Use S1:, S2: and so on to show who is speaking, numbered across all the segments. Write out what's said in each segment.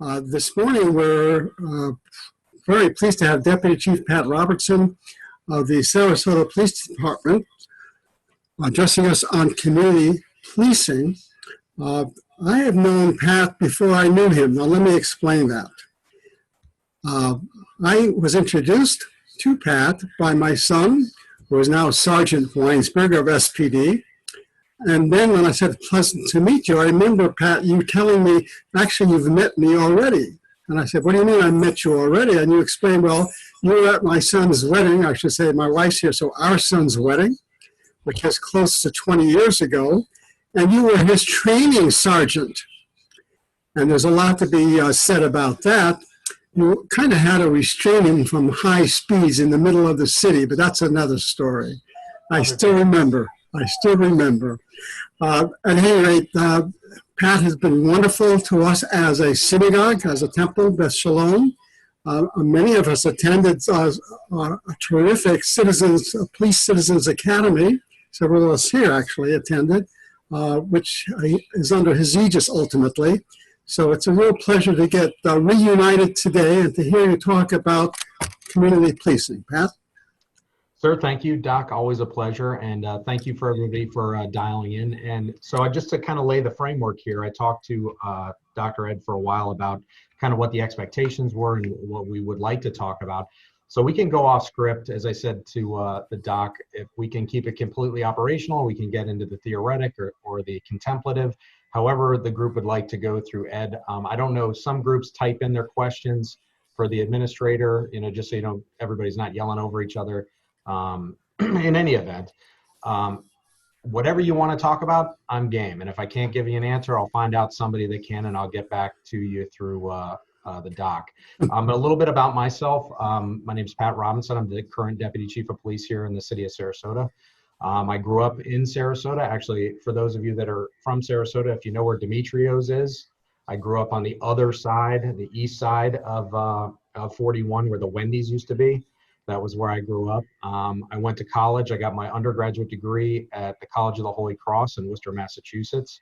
S1: This morning, we're very pleased to have Deputy Chief Pat Robertson of the Sarasota Police Department addressing us on community policing. I have known Pat before I knew him. Now, let me explain that. I was introduced to Pat by my son, who is now Sergeant Weinsberg of SPD. And then when I said, pleasant to meet you, I remember, Pat, you telling me, actually, you've met me already. And I said, what do you mean I met you already? And you explained, well, you were at my son's wedding. I should say my wife's here, so our son's wedding, which is close to 20 years ago. And you were his training sergeant. And there's a lot to be said about that. You kind of had to restrain him from high speeds in the middle of the city, but that's another story. I still remember. At any rate, Pat has been wonderful to us as a synagogue, as a temple, Beth Sholom. Many of us attended a terrific Police Citizens Academy. Several of us here actually attended, which is under his aegis ultimately. So it's a real pleasure to get reunited today and to hear you talk about community policing. Pat?
S2: Sir, thank you, Doc. Always a pleasure. And thank you for everybody for dialing in. And so just to kind of lay the framework here, I talked to Dr. Ed for a while about kind of what the expectations were and what we would like to talk about. So we can go off script, as I said to the doc. If we can keep it completely operational, we can get into the theoretic or the contemplative. However, the group would like to go through Ed. I don't know, some groups type in their questions for the administrator, just so you know, everybody's not yelling over each other. In any event, whatever you want to talk about, I'm game. And if I can't give you an answer, I'll find out somebody that can, and I'll get back to you through the doc. But a little bit about myself. My name is Pat Robinson. I'm the current Deputy Chief of Police here in the city of Sarasota. I grew up in Sarasota. Actually, for those of you that are from Sarasota, if you know where Demetrios is, I grew up on the other side, the east side of 41, where the Wendy's used to be. That was where I grew up. I went to college. I got my undergraduate degree at the College of the Holy Cross in Worcester, Massachusetts,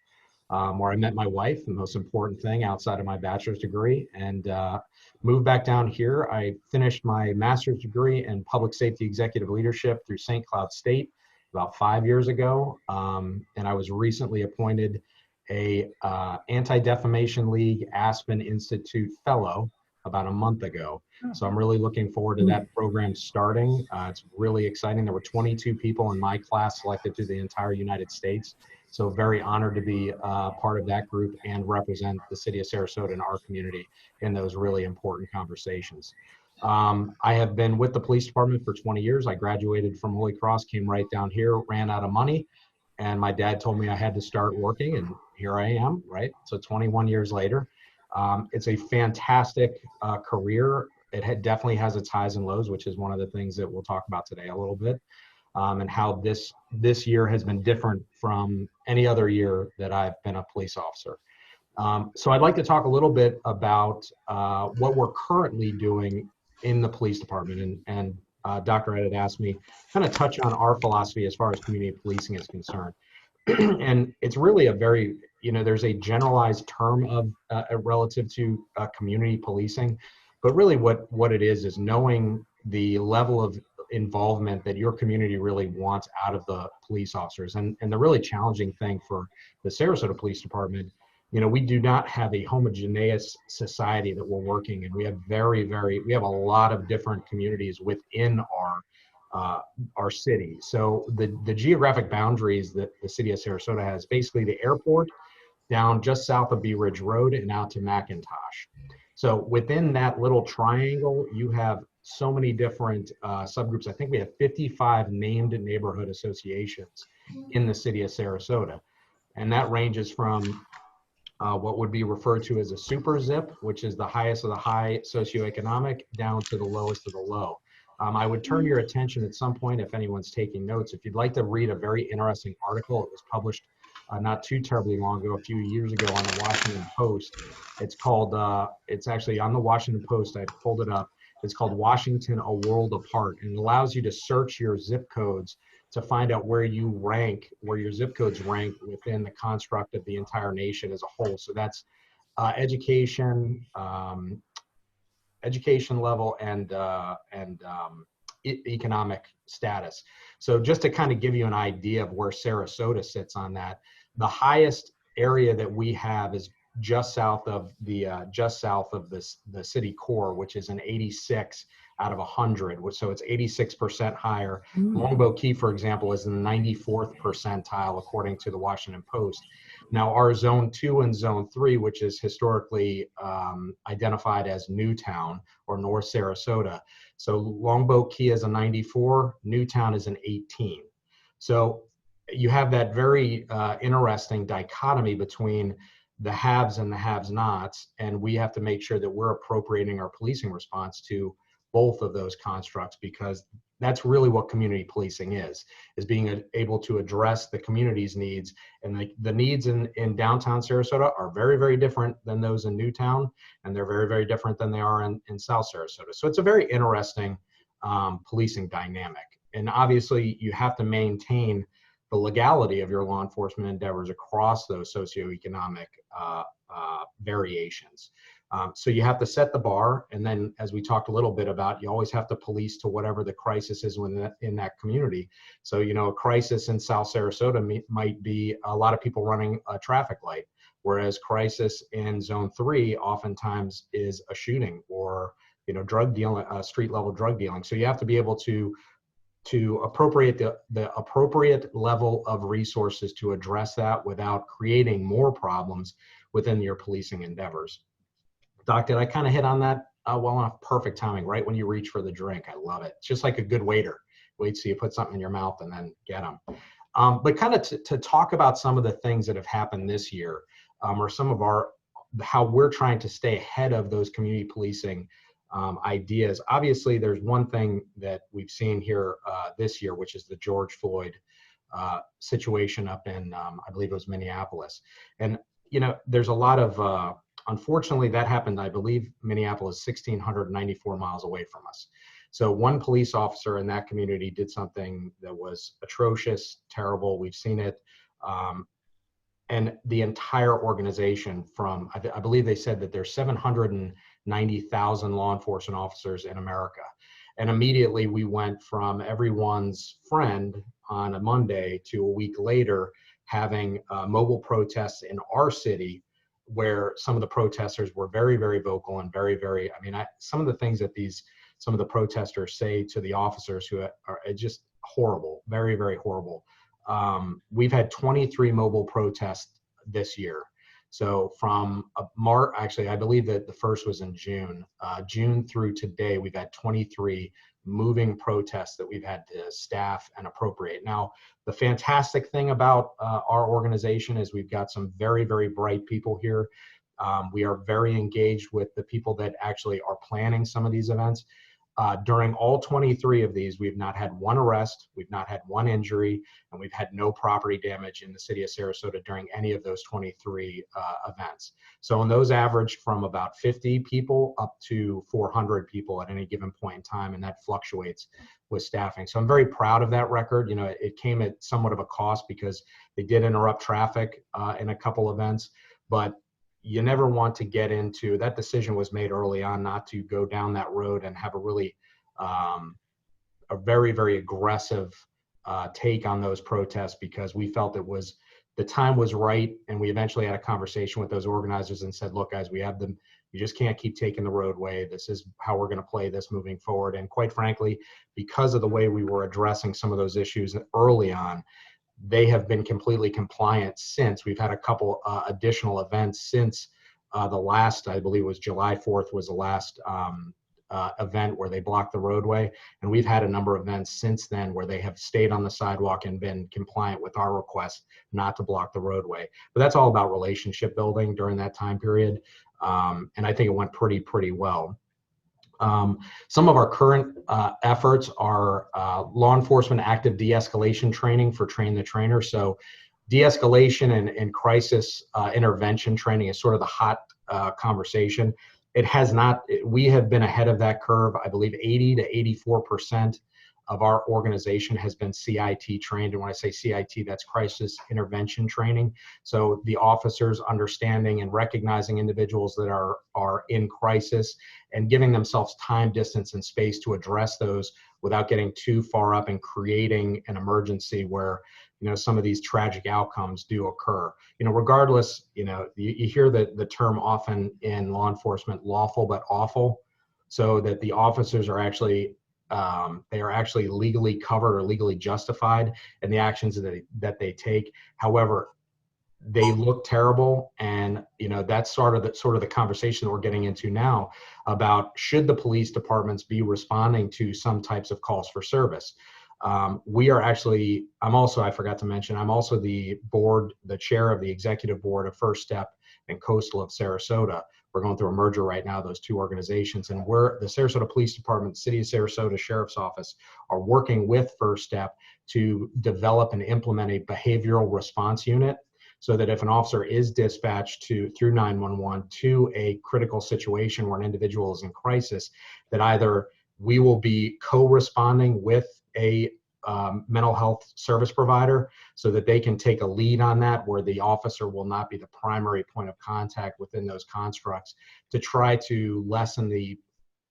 S2: where I met my wife, the most important thing outside of my bachelor's degree, and moved back down here. I finished my master's degree in public safety executive leadership through St. Cloud State about 5 years ago. And I was recently appointed a Anti-Defamation League Aspen Institute Fellow about a month ago. So I'm really looking forward to that program starting. It's really exciting. There were 22 people in my class selected through the entire United States. So very honored to be part of that group and represent the city of Sarasota and our community in those really important conversations. I have been with the police department for 20 years. I graduated from Holy Cross, came right down here, ran out of money, and my dad told me I had to start working, and here I am, right? So 21 years later. It's a fantastic career. It definitely has its highs and lows, which is one of the things that we'll talk about today a little bit, and how this year has been different from any other year that I've been a police officer. So I'd like to talk a little bit about what we're currently doing in the police department, and Dr. Ed had asked me kind of touch on our philosophy as far as community policing is concerned. And it's really a very, there's a generalized term of relative to community policing, but really what it is knowing the level of involvement that your community really wants out of the police officers. And the really challenging thing for the Sarasota Police Department, we do not have a homogeneous society that we're working in. We have we have a lot of different communities within our city. So the geographic boundaries that the city of Sarasota has, basically the airport down just south of Bee Ridge Road and out to McIntosh. So within that little triangle, you have so many different subgroups. I think we have 55 named neighborhood associations in the city of Sarasota. And that ranges from what would be referred to as a super zip, which is the highest of the high socioeconomic, down to the lowest of the low. I would turn your attention at some point, if anyone's taking notes, if you'd like to read a very interesting article. It was published not too terribly long ago, a few years ago, on the Washington Post. It's called, it's actually on the Washington Post, I pulled it up. It's called Washington, A World Apart, and it allows you to search your zip codes to find out where you rank, where your zip codes rank within the construct of the entire nation as a whole. So that's education, education level, and economic status. So just to kind of give you an idea of where Sarasota sits on that, the highest area that we have is just south of the the city core, which is an 86 out of 100, so it's 86% higher. Longboat Key, for example, is in the 94th percentile according to the Washington Post. Now, our Zone 2 and Zone 3, which is historically identified as Newtown or North Sarasota. So Longboat Key is a 94, Newtown is an 18. So you have that very interesting dichotomy between the haves and the have-nots, and we have to make sure that we're appropriating our policing response to both of those constructs, because that's really what community policing is being able to address the community's needs. And the needs in downtown Sarasota are very, very different than those in Newtown, and they're very, very different than they are in South Sarasota. So it's a very interesting policing dynamic. And obviously you have to maintain the legality of your law enforcement endeavors across those socioeconomic variations. So you have to set the bar, and then, as we talked a little bit about, you always have to police to whatever the crisis is in that community. So, you know, a crisis in South Sarasota might be a lot of people running a traffic light, whereas crisis in Zone 3 oftentimes is a shooting or, you know, drug dealing, street level drug dealing. So you have to be able to appropriate the appropriate level of resources to address that without creating more problems within your policing endeavors. Doc, did I kind of hit on that well enough? Perfect timing, right when you reach for the drink. I love it. It's just like a good waiter. Wait till you put something in your mouth and then get them. But kind of to talk about some of the things that have happened this year, or some of how we're trying to stay ahead of those community policing ideas. Obviously, there's one thing that we've seen here this year, which is the George Floyd situation up in, I believe it was Minneapolis. And, you know, there's a lot of, unfortunately, that happened, I believe, Minneapolis, 1,694 miles away from us. So one police officer in that community did something that was atrocious, terrible. We've seen it. And the entire organization from, I believe they said that there's 790,000 law enforcement officers in America. And immediately we went from everyone's friend on a Monday to a week later having mobile protests in our city, where some of the protesters were very, very vocal and very, very, I mean, some of the things that some of the protesters say to the officers who are just horrible, very, very horrible. We've had 23 mobile protests this year. So from March, actually, I believe that the first was in June. June through today, we've had 23 moving protests that we've had to staff and appropriate. Now, the fantastic thing about our organization is we've got some very, very bright people here. We are very engaged with the people that actually are planning some of these events. During all 23 of these, we've not had one arrest, we've not had one injury, and we've had no property damage in the city of Sarasota during any of those 23 events. So in those average from about 50 people up to 400 people at any given point in time, and that fluctuates with staffing. So I'm very proud of that record. You know, it came at somewhat of a cost because they did interrupt traffic in a couple events, but you never want to get into that. Decision was made early on not to go down that road and have a really a very, very aggressive take on those protests, because we felt the time was right. And we eventually had a conversation with those organizers and said, look, guys, we have them. You just can't keep taking the roadway. This is how we're going to play this moving forward. And quite frankly, because of the way we were addressing some of those issues early on, they have been completely compliant since. We've had a couple additional events since the last, I believe it was July 4th was the last event where they blocked the roadway. And we've had a number of events since then where they have stayed on the sidewalk and been compliant with our request not to block the roadway. But that's all about relationship building during that time period. And I think it went pretty well. Some of our current efforts are law enforcement active de-escalation training for Train the Trainer. So de-escalation and crisis intervention training is sort of the hot conversation. It has not, we have been ahead of that curve. I believe 80 to 84% of our organization has been CIT trained. And when I say CIT, that's crisis intervention training. So the officers understanding and recognizing individuals that are in crisis and giving themselves time, distance, and space to address those without getting too far up and creating an emergency where, some of these tragic outcomes do occur. Regardless, you hear the term often in law enforcement, lawful but awful, so that the officers are actually they are actually legally covered or legally justified in the actions that they take. However, they look terrible, and that's sort of the conversation that we're getting into now about should the police departments be responding to some types of calls for service. I forgot to mention, I'm also the chair of the executive board of First Step and Coastal of Sarasota. We're going through a merger right now, those two organizations, and the Sarasota Police Department, City of Sarasota Sheriff's Office are working with First Step to develop and implement a behavioral response unit, so that if an officer is dispatched through 911 to a critical situation where an individual is in crisis, that either we will be co-responding with a mental health service provider so that they can take a lead on that, where the officer will not be the primary point of contact within those constructs, to try to lessen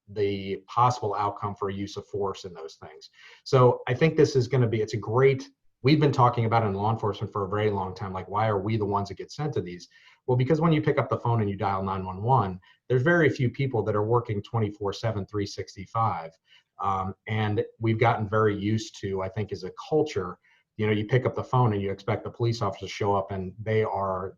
S2: the possible outcome for use of force in those things. So I think this is going to be, we've been talking about in law enforcement for a very long time, like, why are we the ones that get sent to these? Well, because when you pick up the phone and you dial 911, there's very few people that are working 24/7, 365. And we've gotten very used to, I think, as a culture, you pick up the phone and you expect the police officer to show up, and they're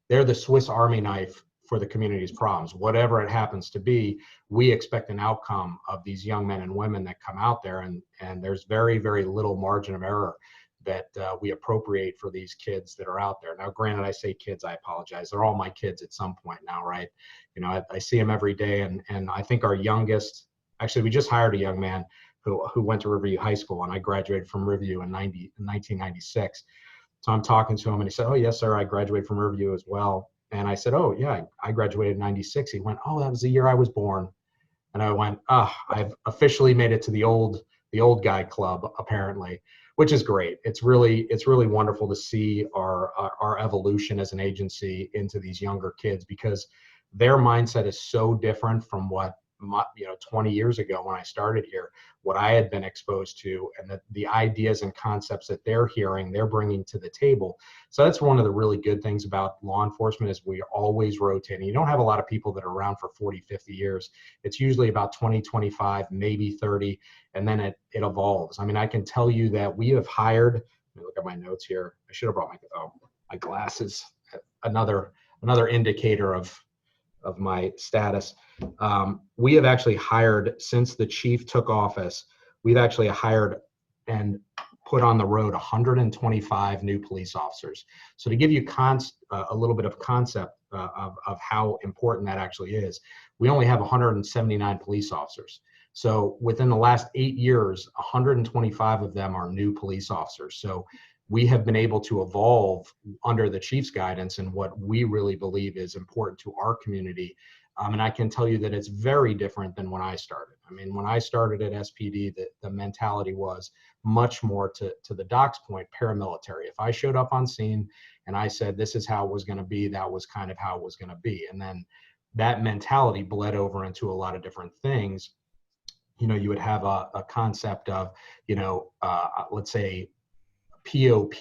S2: the Swiss Army knife for the community's problems. Whatever it happens to be, we expect an outcome of these young men and women that come out there, and there's very, very little margin of error that we appropriate for these kids that are out there. Now, granted, I say kids, I apologize. They're all my kids at some point now, right? I see them every day, and I think our youngest, actually, we just hired a young man who went to Riverview High School, and I graduated from Riverview in 1996. So I'm talking to him, and he said, "Oh, yes, sir, I graduated from Riverview as well." And I said, "Oh, yeah, I graduated in 96. He went, "Oh, that was the year I was born." And I went, I've officially made it to the old guy club, apparently, which is great. It's really wonderful to see our evolution as an agency into these younger kids, because their mindset is so different from what 20 years ago when I started here, what I had been exposed to, and the ideas and concepts that they're hearing, they're bringing to the table. So that's one of the really good things about law enforcement, is we always rotating. You don't have a lot of people that are around for 40, 50 years. It's usually about 20, 25, maybe 30, and then it evolves. I mean, I can tell you that we have hired, let me look at my notes here. I should have brought my glasses. Another indicator of my status. We have actually hired, since the chief took office, we've actually hired and put on the road 125 new police officers. So to give you a little bit of concept of how important that actually is, we only have 179 police officers. So within the last 8 years, 125 of them are new police officers. So we have been able to evolve under the chief's guidance and what we really believe is important to our community. And I can tell you that it's very different than when I started. I mean, when I started at SPD, the mentality was much more, to the doc's point, paramilitary. If I showed up on scene and I said, this is how it was going to be, that was kind of how it was going to be. And then that mentality bled over into a lot of different things. You would have a concept of, let's say, POP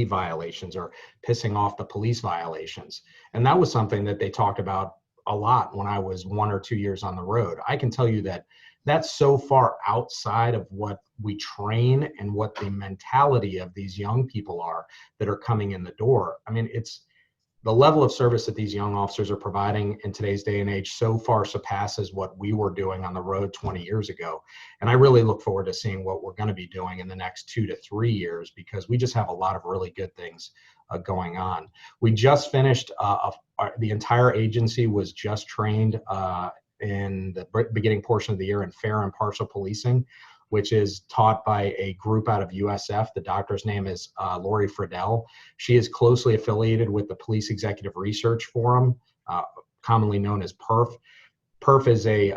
S2: violations, or pissing off the police violations. And that was something that they talked about a lot when I was 1 or 2 years on the road. I can tell you that that's so far outside of what we train and what the mentality of these young people are that are coming in the door. I mean, it's the level of service that these young officers are providing in today's day and age so far surpasses what we were doing on the road 20 years ago. And I really look forward to seeing what we're going to be doing in the next 2 to 3 years, because we just have a lot of really good things going on. We just finished, the entire agency was just trained in the beginning portion of the year in fair and partial policing, which is taught by a group out of USF. The doctor's name is Lori Friedel. She is closely affiliated with the Police Executive Research Forum, commonly known as PERF. PERF is a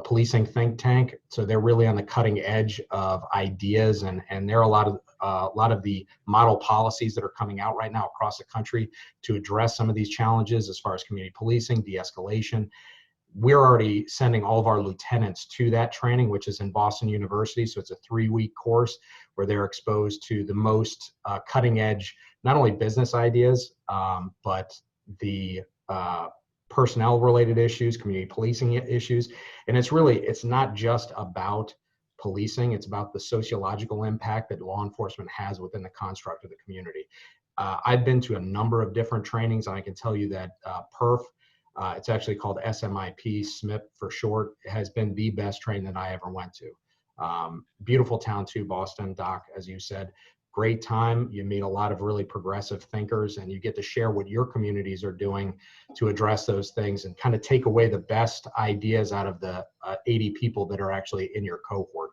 S2: policing think tank, so they're really on the cutting edge of ideas, and there are a lot of the model policies that are coming out right now across the country to address some of these challenges as far as community policing, de-escalation. We're already sending all of our lieutenants to that training, which is in Boston University. So it's a 3-week course where they're exposed to the most cutting edge, not only business ideas, but the personnel related issues, community policing issues. And it's not just about policing, it's about the sociological impact that law enforcement has within the construct of the community. I've been to a number of different trainings, and I can tell you that PERF, it's actually called SMIP, SMIP for short, has been the best training that I ever went to. Beautiful town too, Boston, Doc, as you said. Great time. You meet a lot of really progressive thinkers, and you get to share what your communities are doing to address those things and kind of take away the best ideas out of the 80 people that are actually in your cohort.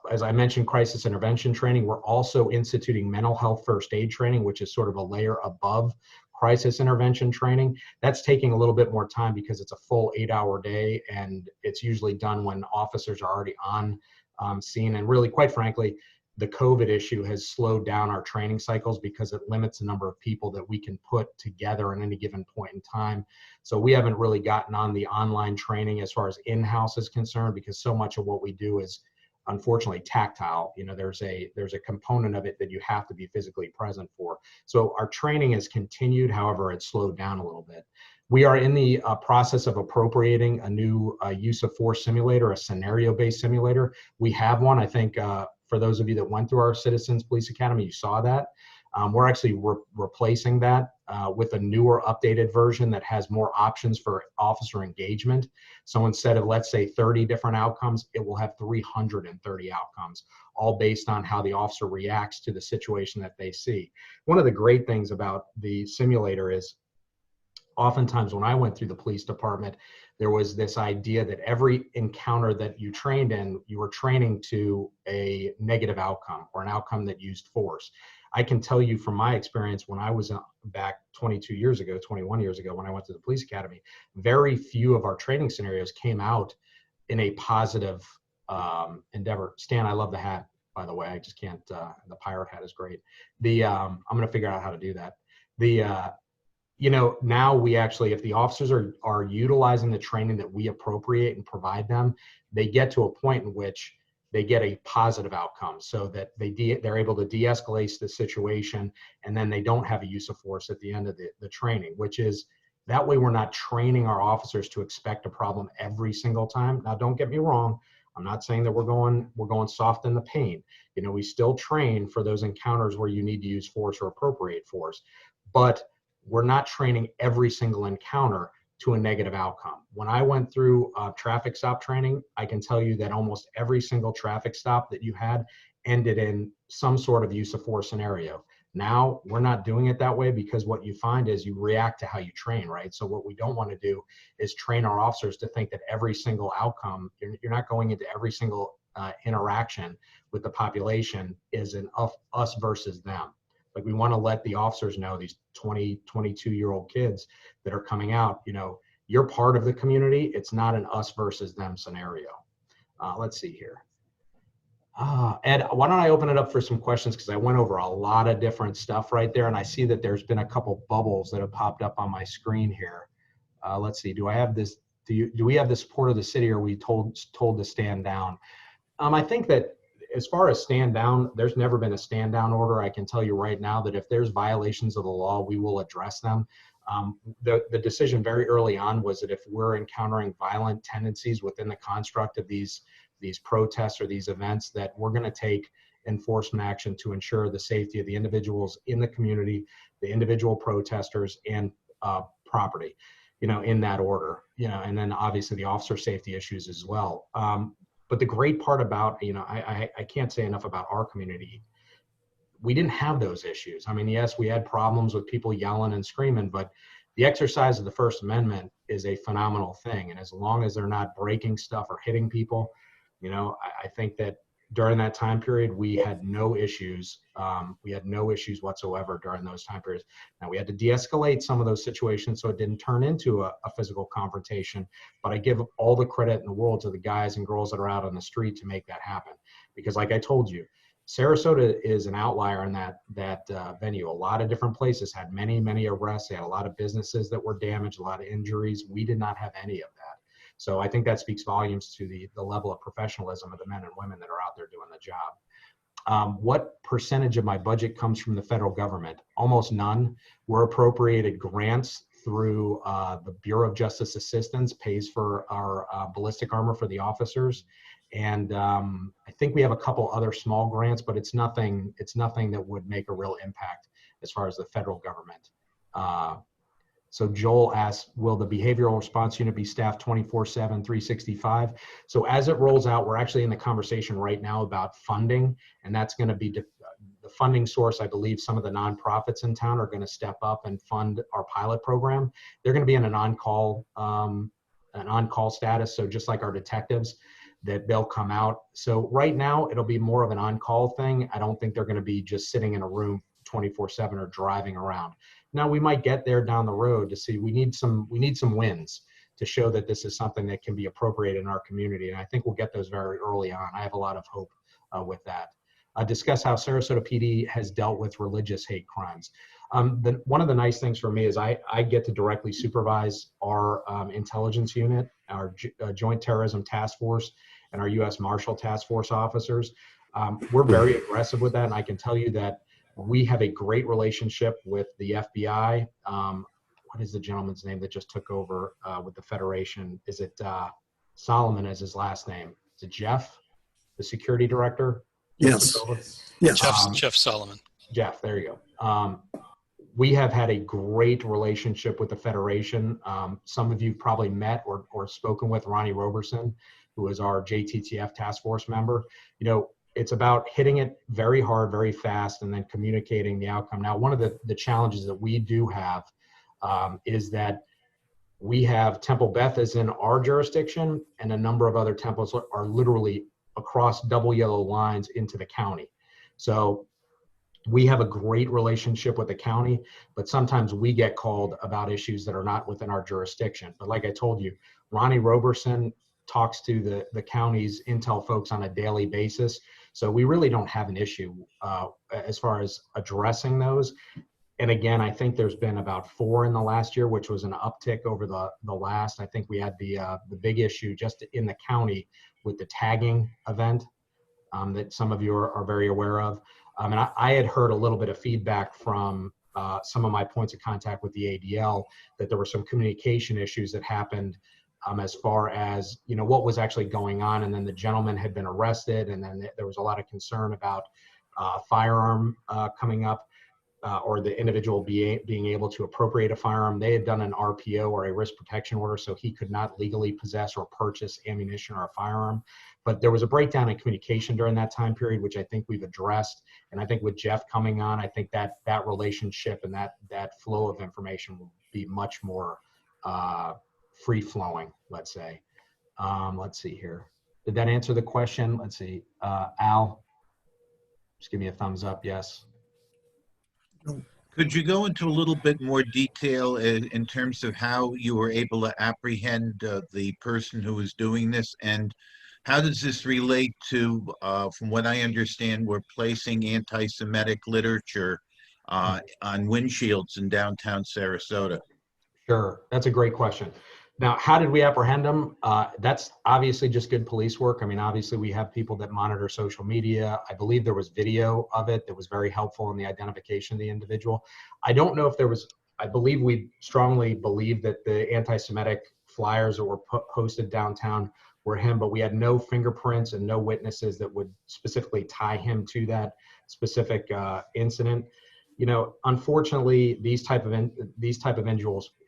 S2: As I mentioned, crisis intervention training. We're also instituting mental health first aid training, which is sort of a layer above crisis intervention training. That's taking a little bit more time because it's a full 8-hour day, and it's usually done when officers are already on scene. And really, quite frankly, the COVID issue has slowed down our training cycles because it limits the number of people that we can put together at any given point in time. So we haven't really gotten on the online training as far as in-house is concerned, because so much of what we do is unfortunately tactile. You know, there's a component of it that you have to be physically present for. So our training has continued, however, it's slowed down a little bit. We are in the process of appropriating a new use of force simulator, a scenario-based simulator. We have one, I think, for those of you that went through our Citizens Police Academy, you saw that. We're actually replacing that with a newer, updated version that has more options for officer engagement. So instead of, let's say, 30 different outcomes, it will have 330 outcomes, all based on how the officer reacts to the situation that they see. One of the great things about the simulator is, oftentimes when I went through the police department, there was this idea that every encounter that you trained in, you were training to a negative outcome or an outcome that used force. I can tell you from my experience, when I was back 21 years ago, when I went to the police academy, very few of our training scenarios came out in a positive endeavor. Stan, I love the hat, by the way. I just can't, the pirate hat is great. I'm going to figure out how to do that. You know, now we actually, if the officers are utilizing the training that we appropriate and provide them, they get to a point in which they get a positive outcome, so that they're able to de-escalate the situation, and then they don't have a use of force at the end of the training, which is, that way we're not training our officers to expect a problem every single time. Now, don't get me wrong. I'm not saying that we're going soft in the paint. You know, we still train for those encounters where you need to use force or appropriate force, but we're not training every single encounter to a negative outcome. When I went through traffic stop training, I can tell you that almost every single traffic stop that you had ended in some sort of use of force scenario. Now, we're not doing it that way, because what you find is you react to how you train, right? So what we don't want to do is train our officers to think that every single outcome, you're not going into every single interaction with the population is an us versus them. Like, we want to let the officers know, these 20, 22-year-old kids that are coming out, you know, you're part of the community. It's not an us versus them scenario. Let's see here. Ed, why don't I open it up for some questions, because I went over a lot of different stuff right there, and I see that there's been a couple bubbles that have popped up on my screen here. Let's see, do I have this? Do we have the support of the city, or are we told to stand down? I think that, as far as stand down, there's never been a stand down order. I can tell you right now that if there's violations of the law, we will address them. The decision very early on was that if we're encountering violent tendencies within the construct of these protests or these events, that we're going to take enforcement action to ensure the safety of the individuals in the community, the individual protesters, and property, you know, in that order, you know, and then obviously the officer safety issues as well. But the great part about, you know, I can't say enough about our community. We didn't have those issues. I mean, yes, we had problems with people yelling and screaming, but the exercise of the First Amendment is a phenomenal thing. And as long as they're not breaking stuff or hitting people, you know, I think that during that time period, we had no issues. We had no issues whatsoever during those time periods. Now, we had to de-escalate some of those situations so it didn't turn into a physical confrontation, but I give all the credit in the world to the guys and girls that are out on the street to make that happen. Because like I told you, Sarasota is an outlier in that venue. A lot of different places had many arrests. They had a lot of businesses that were damaged, a lot of injuries. We did not have any of that. So I think that speaks volumes to the level of professionalism of the men and women that are out there doing the job. What percentage of my budget comes from the federal government? Almost none. We're appropriated grants through the Bureau of Justice Assistance, pays for our ballistic armor for the officers. And I think we have a couple other small grants, but it's nothing that would make a real impact as far as the federal government. So Joel asks, will the behavioral response unit be staffed 24/7, 365? So as it rolls out, we're actually in the conversation right now about funding, and that's going to be the funding source. I believe some of the nonprofits in town are going to step up and fund our pilot program. They're going to be in an on-call status. So just like our detectives, that they'll come out. So right now it'll be more of an on-call thing. I don't think they're going to be just sitting in a room 24/7 or driving around. Now we might get there down the road to see, we need some wins to show that this is something that can be appropriated in our community. And I think we'll get those very early on. I have a lot of hope with that. Discuss how Sarasota PD has dealt with religious hate crimes. One of the nice things for me is I get to directly supervise our intelligence unit, our Joint Terrorism Task Force, and our U.S. Marshal Task Force officers. We're very aggressive with that, and I can tell you that we have a great relationship with the FBI. What is the gentleman's name that just took over with the Federation? Is it Solomon is his last name? Is it Jeff, the security director?
S1: Yes. Yes.
S3: Jeff Solomon.
S2: Jeff, there you go. We have had a great relationship with the Federation. Some of you probably met or spoken with Ronnie Roberson, who is our JTTF task force member. You know, it's about hitting it very hard, very fast, and then communicating the outcome. Now, one of the challenges that we do have is that we have Temple Beth is in our jurisdiction, and a number of other temples are literally across double yellow lines into the county. So we have a great relationship with the county, but sometimes we get called about issues that are not within our jurisdiction. But like I told you, Ronnie Roberson talks to the county's intel folks on a daily basis. So we really don't have an issue as far as addressing those. And again, I think there's been about 4 in the last year, which was an uptick over the last. I think we had the big issue just in the county with the tagging event that some of you are very aware of. And I had heard a little bit of feedback from some of my points of contact with the ADL that there were some communication issues that happened as far as, you know, what was actually going on. And then the gentleman had been arrested, and then there was a lot of concern about firearm coming up. Or the individual being able to appropriate a firearm. They had done an RPO, or a risk protection order, so he could not legally possess or purchase ammunition or a firearm. But there was a breakdown in communication during that time period, which I think we've addressed. And I think with Jeff coming on, I think that relationship and that flow of information will be much more free flowing, let's say. Let's see here. Did that answer the question? Let's see. Al, just give me a thumbs up. Yes.
S4: Could you go into a little bit more detail in terms of how you were able to apprehend the person who was doing this, and how does this relate to, from what I understand, we're placing anti-Semitic literature on windshields in downtown Sarasota?
S2: Sure, that's a great question. Now, how did we apprehend them? That's obviously just good police work. I mean, obviously we have people that monitor social media. I believe there was video of it that was very helpful in the identification of the individual. I don't know if there was, I believe we strongly believe that the anti-Semitic flyers that were posted downtown were him, but we had no fingerprints and no witnesses that would specifically tie him to that specific incident. You know, unfortunately, these type of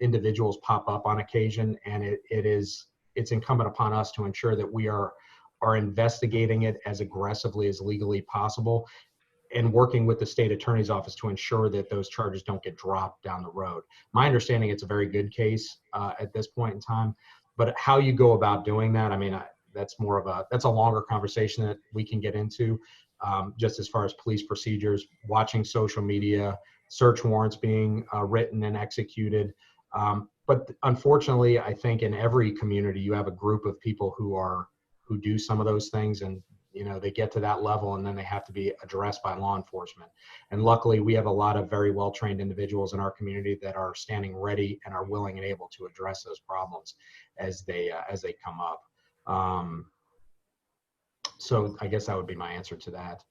S2: individuals pop up on occasion, and it's incumbent upon us to ensure that we are investigating it as aggressively as legally possible, and working with the state attorney's office to ensure that those charges don't get dropped down the road. My understanding, it's a very good case at this point in time, but how you go about doing that, I mean, that's more of that's a longer conversation that we can get into, just as far as police procedures, watching social media, search warrants being written and executed. But unfortunately, I think in every community, you have a group of people who do some of those things, and they get to that level and then they have to be addressed by law enforcement. And luckily, we have a lot of very well-trained individuals in our community that are standing ready and are willing and able to address those problems as they come up. So I guess that would be my answer to that.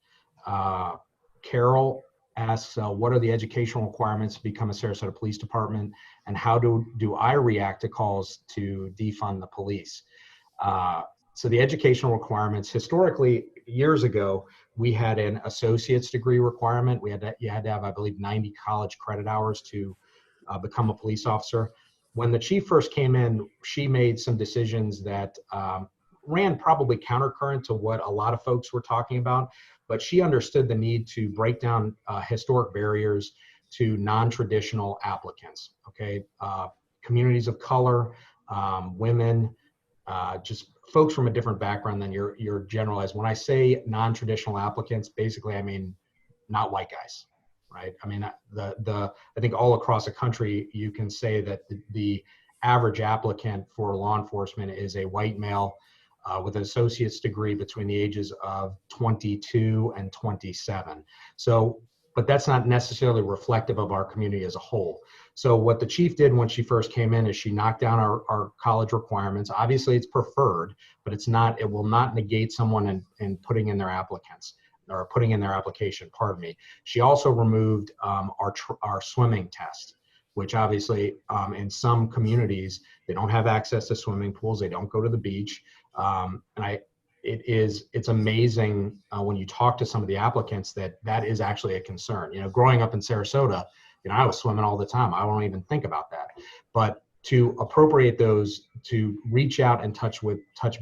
S2: Carol asks, what are the educational requirements to become a Sarasota Police Department, and how do I react to calls to defund the police? So the educational requirements, historically, years ago, we had an associate's degree requirement. You had to have, I believe, 90 college credit hours to become a police officer. When the chief first came in, she made some decisions that ran probably countercurrent to what a lot of folks were talking about, but she understood the need to break down historic barriers to non-traditional applicants, okay? Communities of color, women, just folks from a different background than your generalized. When I say non-traditional applicants, basically I mean not white guys, right? I mean, I think all across the country, you can say that the average applicant for law enforcement is a white male with an associate's degree between the ages of 22 and 27. So, but that's not necessarily reflective of our community as a whole. So what the chief did when she first came in is she knocked down our college requirements. Obviously it's preferred, but it will not negate someone in putting in their applicants or putting in their application, pardon me. She also removed our swimming test, which obviously in some communities, they don't have access to swimming pools. They don't go to the beach. It's amazing when you talk to some of the applicants that is actually a concern. Growing up in Sarasota, I was swimming all the time. I don't even think about that. But to appropriate those, to reach out and touch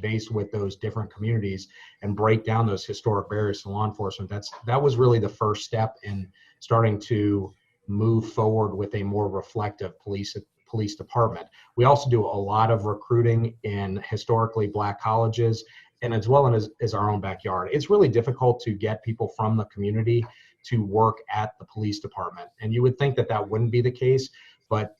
S2: base with those different communities and break down those historic barriers to law enforcement, that was really the first step in starting to move forward with a more reflective police department. We also do a lot of recruiting in historically Black colleges, and as well as our own backyard. It's really difficult to get people from the community to work at the police department. And you would think that wouldn't be the case, but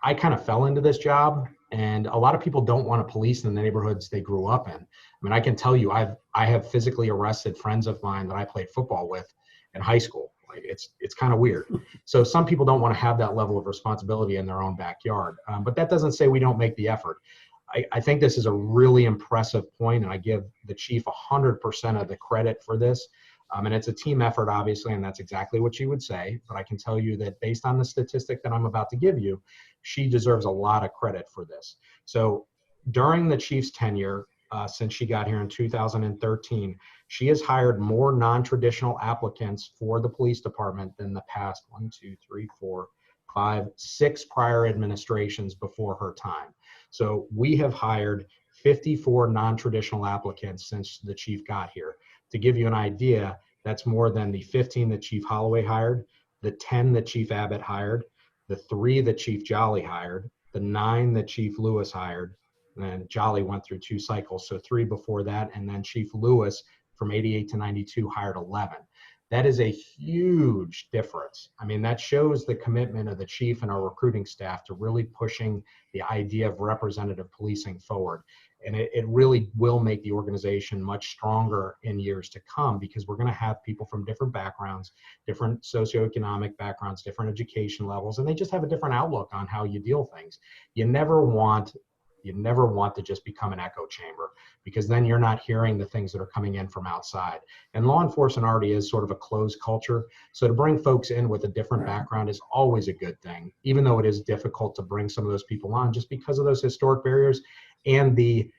S2: I kind of fell into this job, and a lot of people don't want to police in the neighborhoods they grew up in. I mean, I can tell you, I have physically arrested friends of mine that I played football with in high school. Like, it's kind of weird. So some people don't want to have that level of responsibility in their own backyard, but that doesn't say we don't make the effort. I think this is a really impressive point, and I give the chief 100% of the credit for this. And it's a team effort, obviously, and that's exactly what she would say. But I can tell you that based on the statistic that I'm about to give you, she deserves a lot of credit for this. So during the chief's tenure, since she got here in 2013, she has hired more non-traditional applicants for the police department than the past 6 prior administrations before her time. So we have hired 54 non-traditional applicants since the chief got here. To give you an idea, that's more than the 15 that Chief Holloway hired, the 10 that Chief Abbott hired, the 3 that Chief Jolly hired, the 9 that Chief Lewis hired, and Jolly went through 2 cycles, so 3 before that, and then Chief Lewis from 88 to 92 hired 11. That is a huge difference. I mean, that shows the commitment of the chief and our recruiting staff to really pushing the idea of representative policing forward. And it really will make the organization much stronger in years to come, because we're going to have people from different backgrounds, different socioeconomic backgrounds, different education levels, and they just have a different outlook on how you deal things. You never want to just become an echo chamber, because then you're not hearing the things that are coming in from outside. And law enforcement already is sort of a closed culture. So to bring folks in with a different background is always a good thing, even though it is difficult to bring some of those people on just because of those historic barriers and the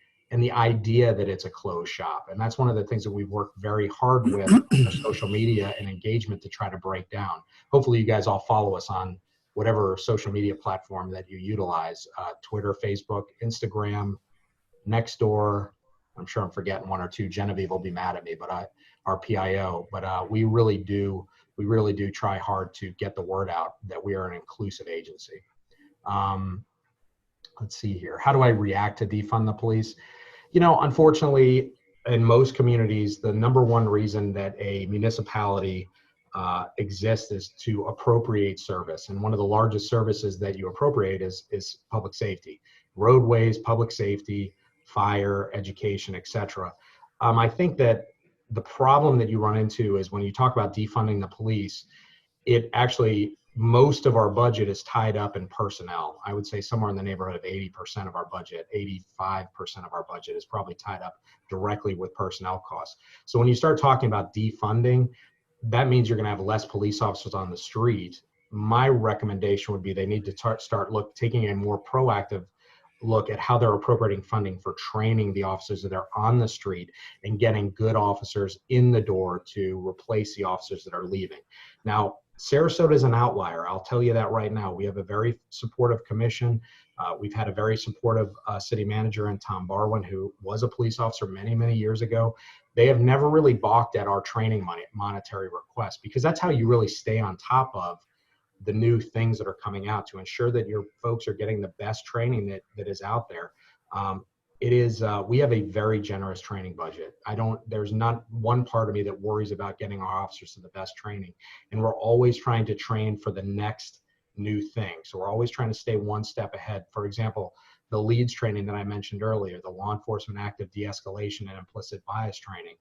S2: idea that it's a closed shop. And that's one of the things that we've worked very hard with our social media and engagement to try to break down. Hopefully you guys all follow us on whatever social media platform that you utilize, Twitter, Facebook, Instagram, Nextdoor. I'm sure I'm forgetting 1 or 2. Genevieve will be mad at me, but our PIO. But we really do try hard to get the word out that we are an inclusive agency. Let's see here. How do I react to defund the police? Unfortunately, in most communities, the number one reason that a municipality exists is to appropriate service. And one of the largest services that you appropriate is public safety, roadways, public safety, fire, education, etc. I think that the problem that you run into is when you talk about defunding the police, it actually, most of our budget is tied up in personnel. I would say somewhere in the neighborhood of 80% of our budget, 85% of our budget is probably tied up directly with personnel costs. So when you start talking about defunding, that means you're going to have less police officers on the street. My recommendation would be they need to start taking a more proactive look at how they're appropriating funding for training the officers that are on the street and getting good officers in the door to replace the officers that are leaving. Now, Sarasota is an outlier. I'll tell you that right now. We have a very supportive commission. We've had a very supportive city manager in Tom Barwin, who was a police officer many, many years ago. They have never really balked at our training monetary requests, because that's how you really stay on top of the new things that are coming out to ensure that your folks are getting the best training that is out there. We have a very generous training budget. There's not one part of me that worries about getting our officers to the best training. And we're always trying to train for the next new thing. So we're always trying to stay one step ahead. For example, the leads training that I mentioned earlier, the law enforcement active de-escalation and implicit bias training,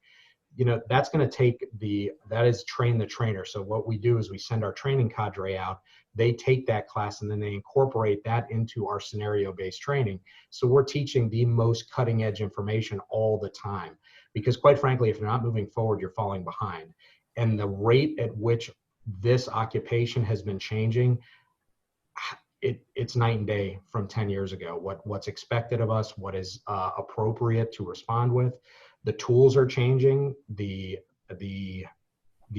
S2: that's going to that is train the trainer. So what we do is we send our training cadre out, they take that class, and then they incorporate that into our scenario-based training. So we're teaching the most cutting edge information all the time, because quite frankly, if you're not moving forward, you're falling behind. And the rate at which this occupation has been changing, it's night and day from 10 years ago. What's expected of us, what is appropriate to respond with. The tools are changing, the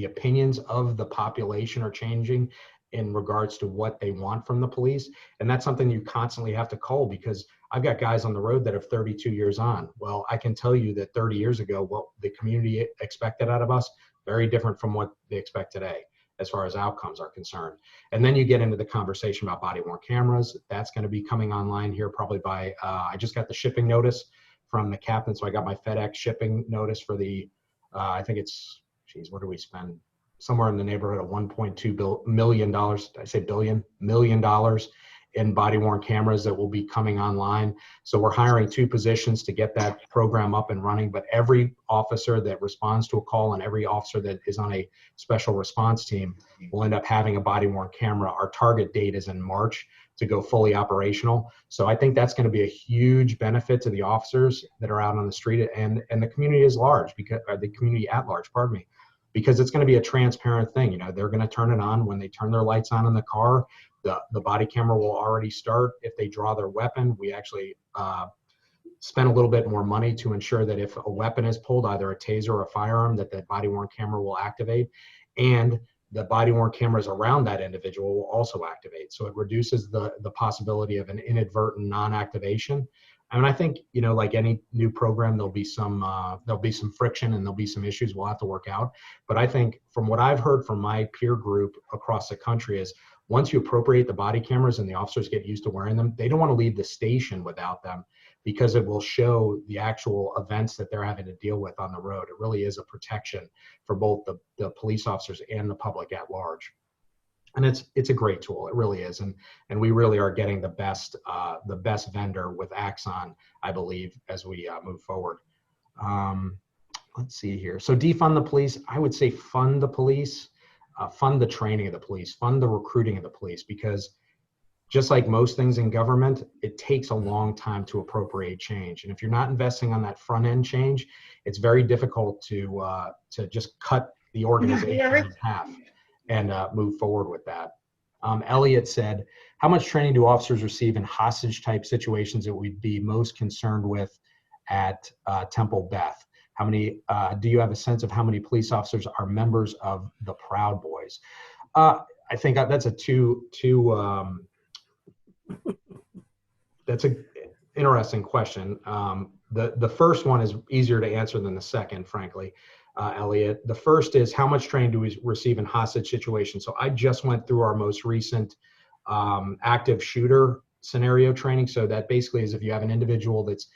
S2: opinions of the population are changing in regards to what they want from the police. And that's something you constantly have to cull, because I've got guys on the road that have 32 years on. Well, I can tell you that 30 years ago, what the community expected out of us, very different from what they expect today as far as outcomes are concerned. And then you get into the conversation about body-worn cameras. That's going to be coming online here probably by, I just got the shipping notice from the captain. So I got my FedEx shipping notice for the, I think it's, what do we spend? Somewhere in the neighborhood of $1.2 million. Did I say billion? $1 million in body-worn cameras that will be coming online. So we're hiring 2 positions to get that program up and running. But every officer that responds to a call and every officer that is on a special response team will end up having a body-worn camera. Our target date is in March to go fully operational. So I think that's going to be a huge benefit to the officers that are out on the street and the community at large, because it's going to be a transparent thing. They're going to turn it on when they turn their lights on in the car. The body camera will already start. If they draw their weapon, we actually spend a little bit more money to ensure that if a weapon is pulled, either a taser or a firearm, that the body-worn camera will activate, and the body-worn cameras around that individual will also activate. So it reduces the possibility of an inadvertent non-activation. I mean, I think, like any new program, there'll be some friction and there'll be some issues we'll have to work out. But I think from what I've heard from my peer group across the country is once you appropriate the body cameras and the officers get used to wearing them, they don't want to leave the station without them, because it will show the actual events that they're having to deal with on the road. It really is a protection for both the police officers and the public at large. And it's a great tool. It really is. And we really are getting the best vendor with Axon, I believe, as we move forward. Let's see here. So defund the police, I would say fund the police, fund the training of the police, fund the recruiting of the police, because just like most things in government, it takes a long time to appropriate change. And if you're not investing on that front end change, it's very difficult to just cut the organization in half and move forward with that. Elliot said, how much training do officers receive in hostage type situations that we'd be most concerned with at Temple Beth? How many, do you have a sense of how many police officers are members of the Proud Boys? I think that's that's an interesting question. The first one is easier to answer than the second, frankly, Elliot. The first is how much training do we receive in hostage situations? So I just went through our most recent active shooter scenario training. So that basically is if you have an individual that's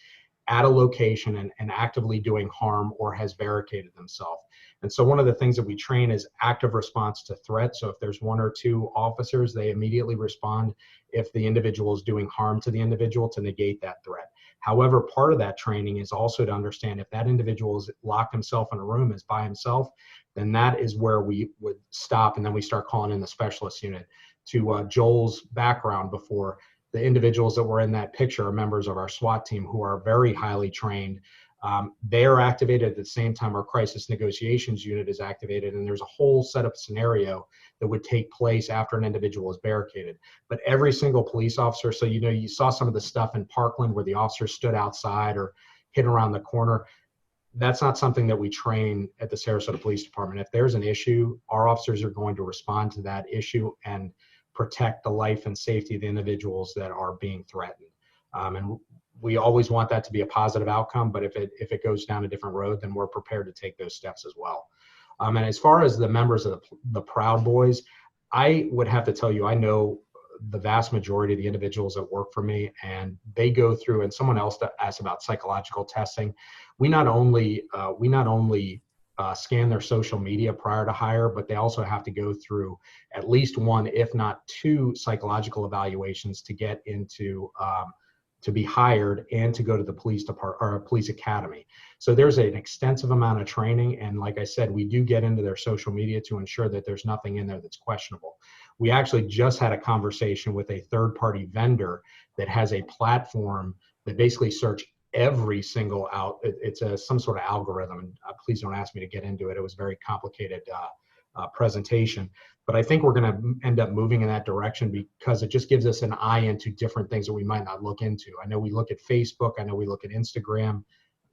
S2: at a location and actively doing harm or has barricaded themselves. And so one of the things that we train is active response to threat. So if there's one or two officers, they immediately respond if the individual is doing harm to the individual to negate that threat. However, part of that training is also to understand if that individual is locked himself in a room, is by himself, then that is where we would stop, and then we start calling in the specialist unit. To Joel's background before, the individuals that were in that picture are members of our SWAT team who are very highly trained. They are activated at the same time our crisis negotiations unit is activated, and there's a whole setup scenario that would take place after an individual is barricaded. But every single police officer, so you saw some of the stuff in Parkland where the officers stood outside or hid around the corner. That's not something that we train at the Sarasota Police Department. If there's an issue, our officers are going to respond to that issue and protect the life and safety of the individuals that are being threatened. And we always want that to be a positive outcome, but if it goes down a different road, then we're prepared to take those steps as well. And as far as the members of the Proud Boys, I would have to tell you, I know the vast majority of the individuals that work for me, and they go through, and someone else asked about psychological testing. We not only scan their social media prior to hire, but they also have to go through at least one, if not two, psychological evaluations to get into to be hired and to go to the police department or a police academy. So there's an extensive amount of training. And like I said, we do get into their social media to ensure that there's nothing in there that's questionable. We actually just had a conversation with a third-party vendor that has a platform that basically search every single it's some sort of algorithm. Please don't ask me to get into it. It was a very complicated presentation. But I think we're going to end up moving in that direction because it just gives us an eye into different things that we might not look into. I know we look at Facebook, I know we look at Instagram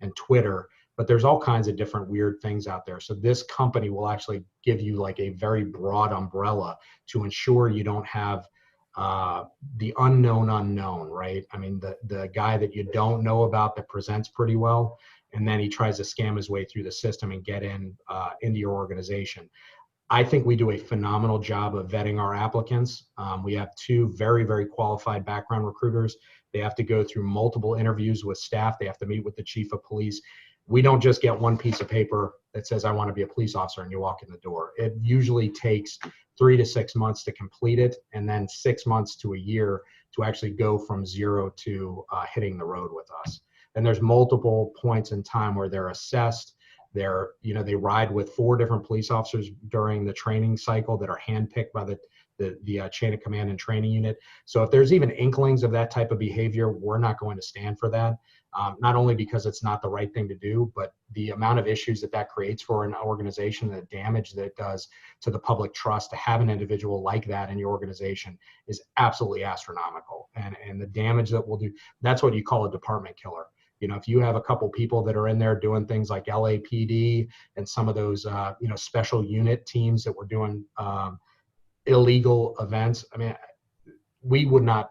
S2: and Twitter, but there's all kinds of different weird things out there. So this company will actually give you like a very broad umbrella to ensure you don't have the unknown, right? I mean, the guy that you don't know about that presents pretty well, and then he tries to scam his way through the system and get into your organization. I think we do a phenomenal job of vetting our applicants. We have two very, very qualified background recruiters. They have to go through multiple interviews with staff. They have to meet with the chief of police. We don't just get one piece of paper that says, I want to be a police officer, and you walk in the door. It usually takes 3 to 6 months to complete it, and then 6 months to a year to actually go from zero to hitting the road with us. And there's multiple points in time where they're assessed. They ride with 4 different police officers during the training cycle that are handpicked by the chain of command and training unit. So if there's even inklings of that type of behavior, we're not going to stand for that. Not only because it's not the right thing to do, but the amount of issues that creates for an organization, the damage that it does to the public trust to have an individual like that in your organization is absolutely astronomical. And the damage that will do, that's what you call a department killer. If you have a couple people that are in there doing things like LAPD and some of those, special unit teams that were doing illegal events, I mean, we would not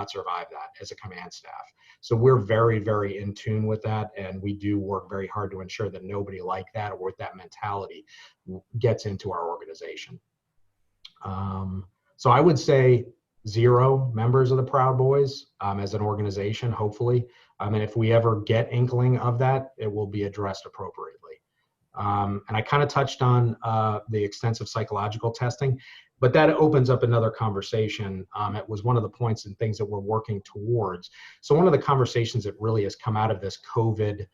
S2: survive that as a command staff. So we're very, very in tune with that, and we do work very hard to ensure that nobody like that or with that mentality gets into our organization. So I would say 0 members of the Proud Boys as an organization, hopefully. And if we ever get inkling of that, it will be addressed appropriately. And I kind of touched on the extensive psychological testing, but that opens up another conversation. It was one of the points and things that we're working towards. So one of the conversations that really has come out of this COVID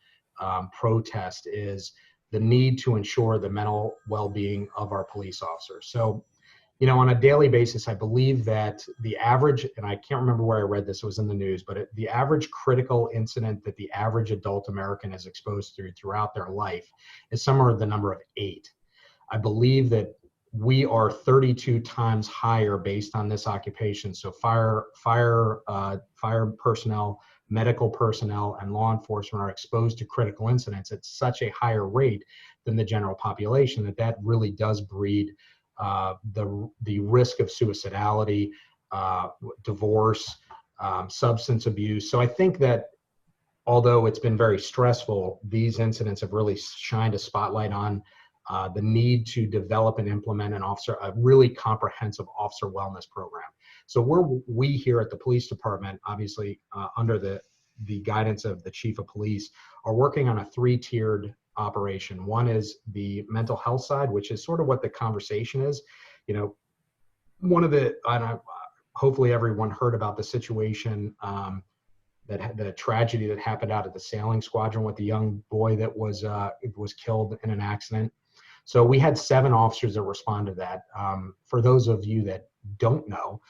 S2: protest is the need to ensure the mental well-being of our police officers. So, on a daily basis, I believe that the average, and I can't remember where I read this, it was in the news, but the average critical incident that the average adult American is exposed to throughout their life is somewhere the number of 8. I believe that we are 32 times higher based on this occupation. So fire personnel, medical personnel, and law enforcement are exposed to critical incidents at such a higher rate than the general population that really does breed the risk of suicidality, divorce, substance abuse. So I think that although it's been very stressful, these incidents have really shined a spotlight on the need to develop and implement a really comprehensive officer wellness program. So we here at the police department, obviously under the the guidance of the chief of police, are working on a 3-tiered operation. One is the mental health side, which is sort of what the conversation is. You know, one of the, hopefully everyone heard about the situation, that the tragedy that happened out at the sailing squadron with the young boy that was killed in an accident. So we had 7 officers that responded to that. For those of you that don't know,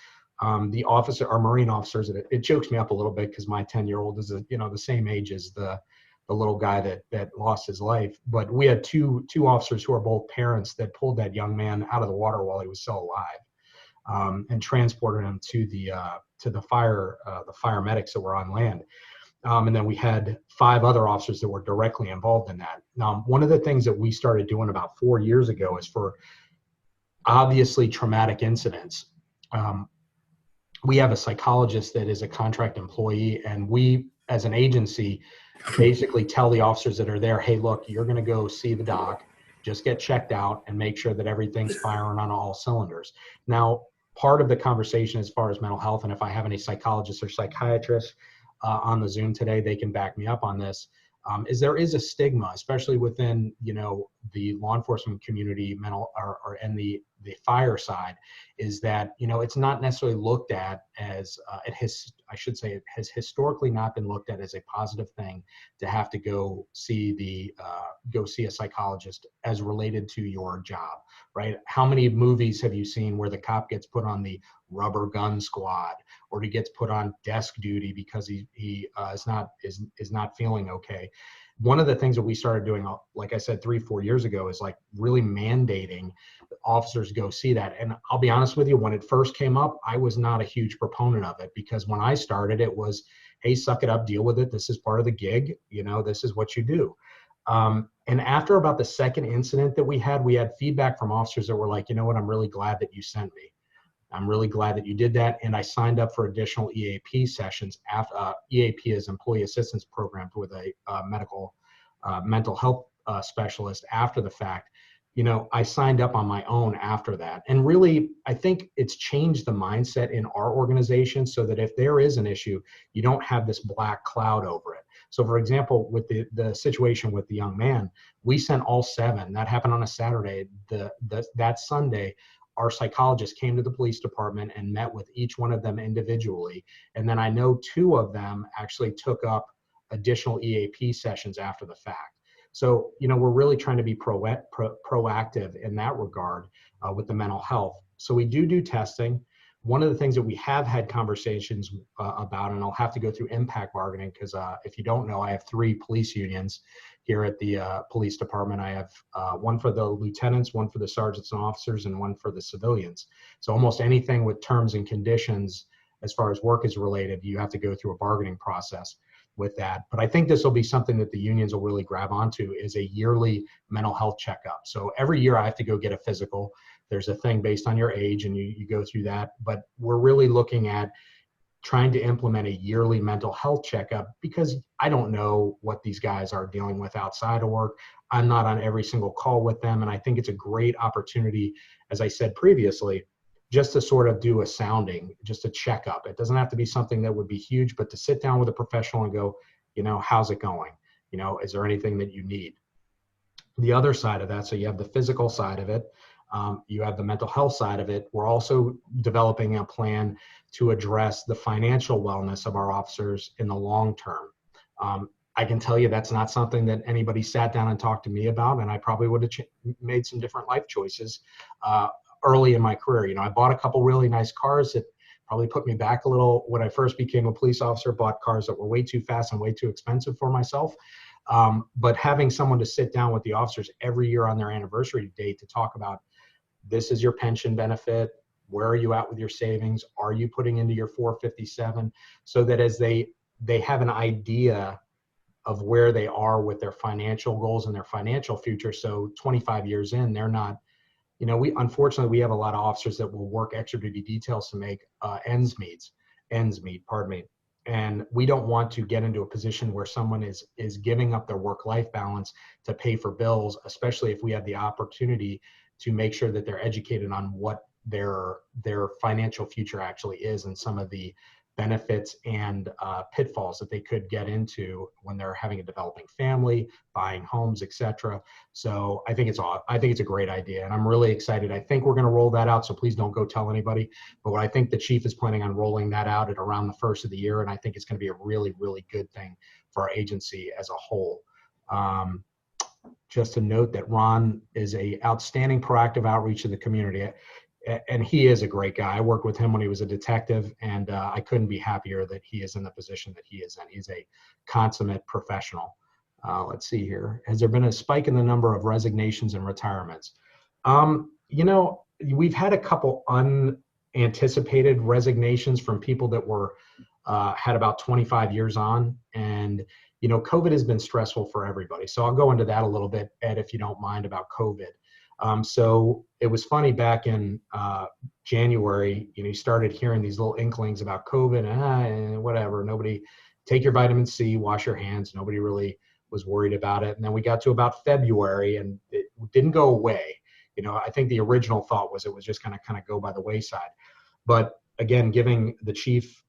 S2: the officer, our Marine officers, it jokes me up a little bit because my 10-year-old is the same age as the little guy that lost his life. But we had two officers who are both parents that pulled that young man out of the water while he was still alive, and transported him to the fire medics that were on land. And then we had 5 other officers that were directly involved in that. Now, one of the things that we started doing about 4 years ago is for obviously traumatic incidents. We have a psychologist that is a contract employee, and we, as an agency, basically tell the officers that are there, hey, look, you're going to go see the doc, just get checked out and make sure that everything's firing on all cylinders. Now, part of the conversation as far as mental health, and if I have any psychologists or psychiatrists on the Zoom today, they can back me up on this, is there is a stigma, especially within, the law enforcement community, and the fire side, is that, it's not necessarily looked at as, it has historically not been looked at as a positive thing to have to go see a psychologist as related to your job, right? How many movies have you seen where the cop gets put on the rubber gun squad, or he gets put on desk duty because he is not feeling okay? One of the things that we started doing, like I said, 3-4 years ago, is like really mandating officers go see that. And I'll be honest with you, when it first came up, I was not a huge proponent of it, because when I started, it was, hey, suck it up, deal with it. This is part of the gig. This is what you do. And after about the second incident that we had feedback from officers that were like, you know what, I'm really glad that you sent me. I'm really glad that you did that. And I signed up for additional EAP sessions. After EAP is Employee Assistance Program with a mental health specialist after the fact. I signed up on my own after that. And really, I think it's changed the mindset in our organization so that if there is an issue, you don't have this black cloud over it. So for example, with the situation with the young man, we sent all 7. That happened on a Saturday. That Sunday, our psychologist came to the police department and met with each one of them individually. And then I know 2 of them actually took up additional EAP sessions after the fact. So, we're really trying to be proactive in that regard with the mental health. So we do testing. One of the things that we have had conversations about, and I'll have to go through impact bargaining, because if you don't know, I have 3 police unions here at the police department. I have one for the lieutenants, one for the sergeants and officers, and one for the civilians. So almost anything with terms and conditions as far as work is related, you have to go through a bargaining process with that. But I think this will be something that the unions will really grab onto, is a yearly mental health checkup. So every year I have to go get a physical. There's a thing based on your age, and you go through that. But we're really looking at trying to implement a yearly mental health checkup, because I don't know what these guys are dealing with outside of work. I'm not on every single call with them. And I think it's a great opportunity, as I said previously, just to sort of do a sounding, just a checkup. It doesn't have to be something that would be huge, but to sit down with a professional and go, how's it going? Is there anything that you need? The other side of that, so you have the physical side of it, you have the mental health side of it. We're also developing a plan to address the financial wellness of our officers in the long term. I can tell you that's not something that anybody sat down and talked to me about, and I probably would have made some different life choices early in my career. I bought a couple really nice cars that probably put me back a little. When I first became a police officer, bought cars that were way too fast and way too expensive for myself. But having someone to sit down with the officers every year on their anniversary date to talk about, this is your pension benefit, where are you at with your savings, are you putting into your 457, so that as they have an idea of where they are with their financial goals and their financial future. So 25 years in, they're not, unfortunately, we have a lot of officers that will work extra duty details to make ends meet, And we don't want to get into a position where someone is giving up their work-life balance to pay for bills, especially if we have the opportunity to make sure that they're educated on what their financial future actually is, and some of the benefits and pitfalls that they could get into when they're having a developing family, buying homes, etc. So I think it's a great idea, and I'm really excited. I think we're going to roll that out, so please don't go tell anybody. But what I think the chief is planning on rolling that out at around the first of the year, and I think it's going to be a really, really good thing for our agency as a whole. Just to note that Ron is a outstanding proactive outreach to the community, and he is a great guy. I worked with him when he was a detective, and I couldn't be happier that he is in the position that he is in. He's a consummate professional. Let's see here. Has there been a spike in the number of resignations and retirements? We've had a couple unanticipated resignations from people that were had about 25 years on, and COVID has been stressful for everybody. So I'll go into that a little bit, Ed, if you don't mind, about COVID. So it was funny back in January, you started hearing these little inklings about COVID and whatever. Nobody, take your vitamin C, wash your hands. Nobody really was worried about it. And then we got to about February and it didn't go away. I think the original thought was it was just going to kind of go by the wayside. But again, giving the chief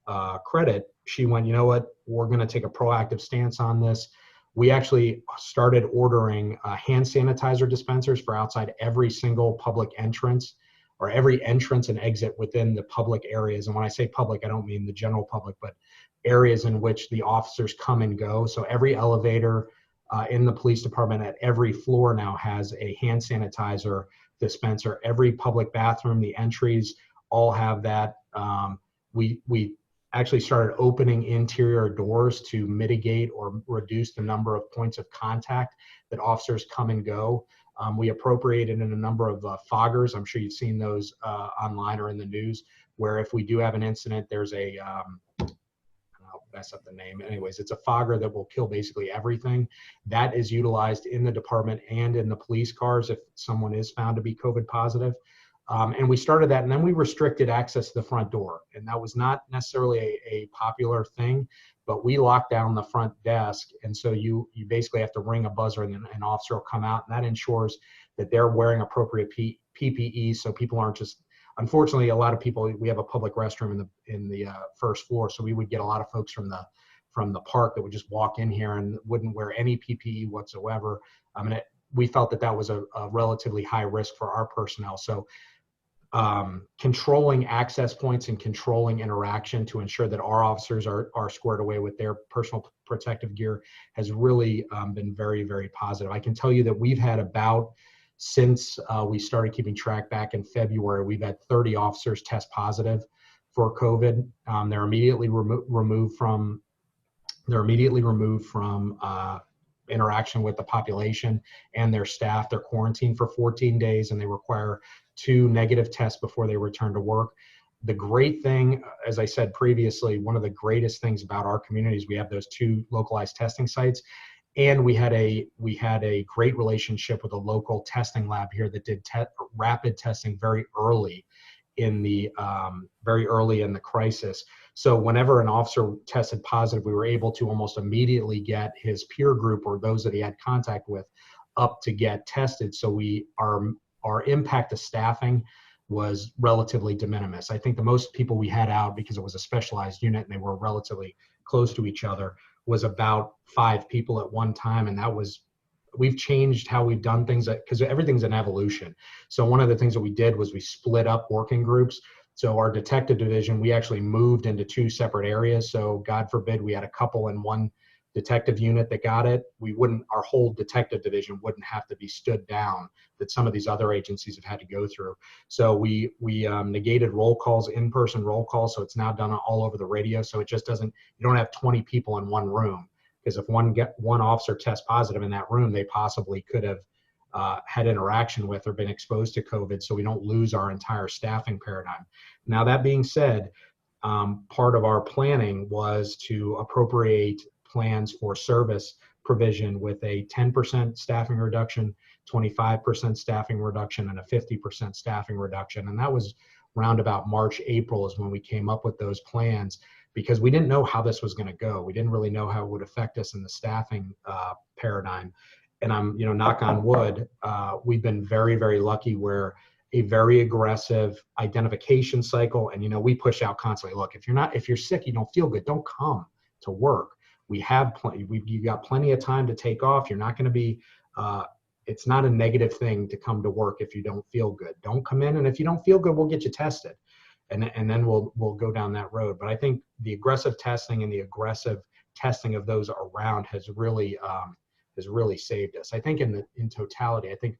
S2: credit, she went, you know what, we're going to take a proactive stance on this. We actually started ordering hand sanitizer dispensers for outside every single public entrance, or every entrance and exit within the public areas. And when I say public, I don't mean the general public, but areas in which the officers come and go. So every elevator in the police department at every floor now has a hand sanitizer dispenser. Every public bathroom, the entries all have that. We actually started opening interior doors to mitigate or reduce the number of points of contact that officers come and go. We appropriated in a number of foggers. I'm sure you've seen those online or in the news, where if we do have an incident, there's a, I'll mess up the name. Anyways, it's a fogger that will kill basically everything. That is utilized in the department and in the police cars if someone is found to be COVID positive. And we started that, and then we restricted access to the front door. And that was not necessarily a popular thing, but we locked down the front desk. And so you basically have to ring a buzzer and then an officer will come out, and that ensures that they're wearing appropriate PPE. So people aren't just, unfortunately, a lot of people, we have a public restroom in the first floor. So we would get a lot of folks from the park that would just walk in here and wouldn't wear any PPE whatsoever. We felt that was a relatively high risk for our personnel. So controlling access points and controlling interaction to ensure that our officers are squared away with their personal protective gear has really been very, very positive. I can tell you that we've had since we started keeping track back in February, we've had 30 officers test positive for COVID. They're immediately removed from interaction with the population and their staff. They're quarantined for 14 days and they require 2 negative tests before they return to work. The great thing, as I said previously, one of the greatest things about our community is we have those 2 localized testing sites. And we had a great relationship with a local testing lab here that did rapid testing very early in the crisis. So whenever an officer tested positive, we were able to almost immediately get his peer group or those that he had contact with up to get tested. So our impact to staffing was relatively de minimis. I think the most people we had out, because it was a specialized unit and they were relatively close to each other, was about 5 people at one time. And we've changed how we've done things because everything's an evolution. So one of the things that we did was we split up working groups. So our detective division, we actually moved into 2 separate areas. So God forbid we had a couple in one detective unit that got it, our whole detective division wouldn't have to be stood down that some of these other agencies have had to go through. So we negated roll calls, in-person roll calls. So it's now done all over the radio. So it just you don't have 20 people in one room, because if one officer tests positive in that room, they possibly could have had interaction with or been exposed to COVID. So we don't lose our entire staffing paradigm. Now, that being said, part of our planning was to appropriate plans for service provision with a 10% staffing reduction, 25% staffing reduction, and a 50% staffing reduction. And that was around about March, April is when we came up with those plans, because we didn't know how this was going to go. We didn't really know how it would affect us in the staffing paradigm. And I'm, knock on wood, we've been very, very lucky where a very aggressive identification cycle. And, we push out constantly, look, if you're sick, you don't feel good, don't come to work. You got plenty of time to take off. You're not going to be, it's not a negative thing to come to work if you don't feel good. Don't come in. And if you don't feel good, we'll get you tested. And then we'll go down that road. But I think the aggressive testing and the aggressive testing of those around has really saved us. I think in totality, I think,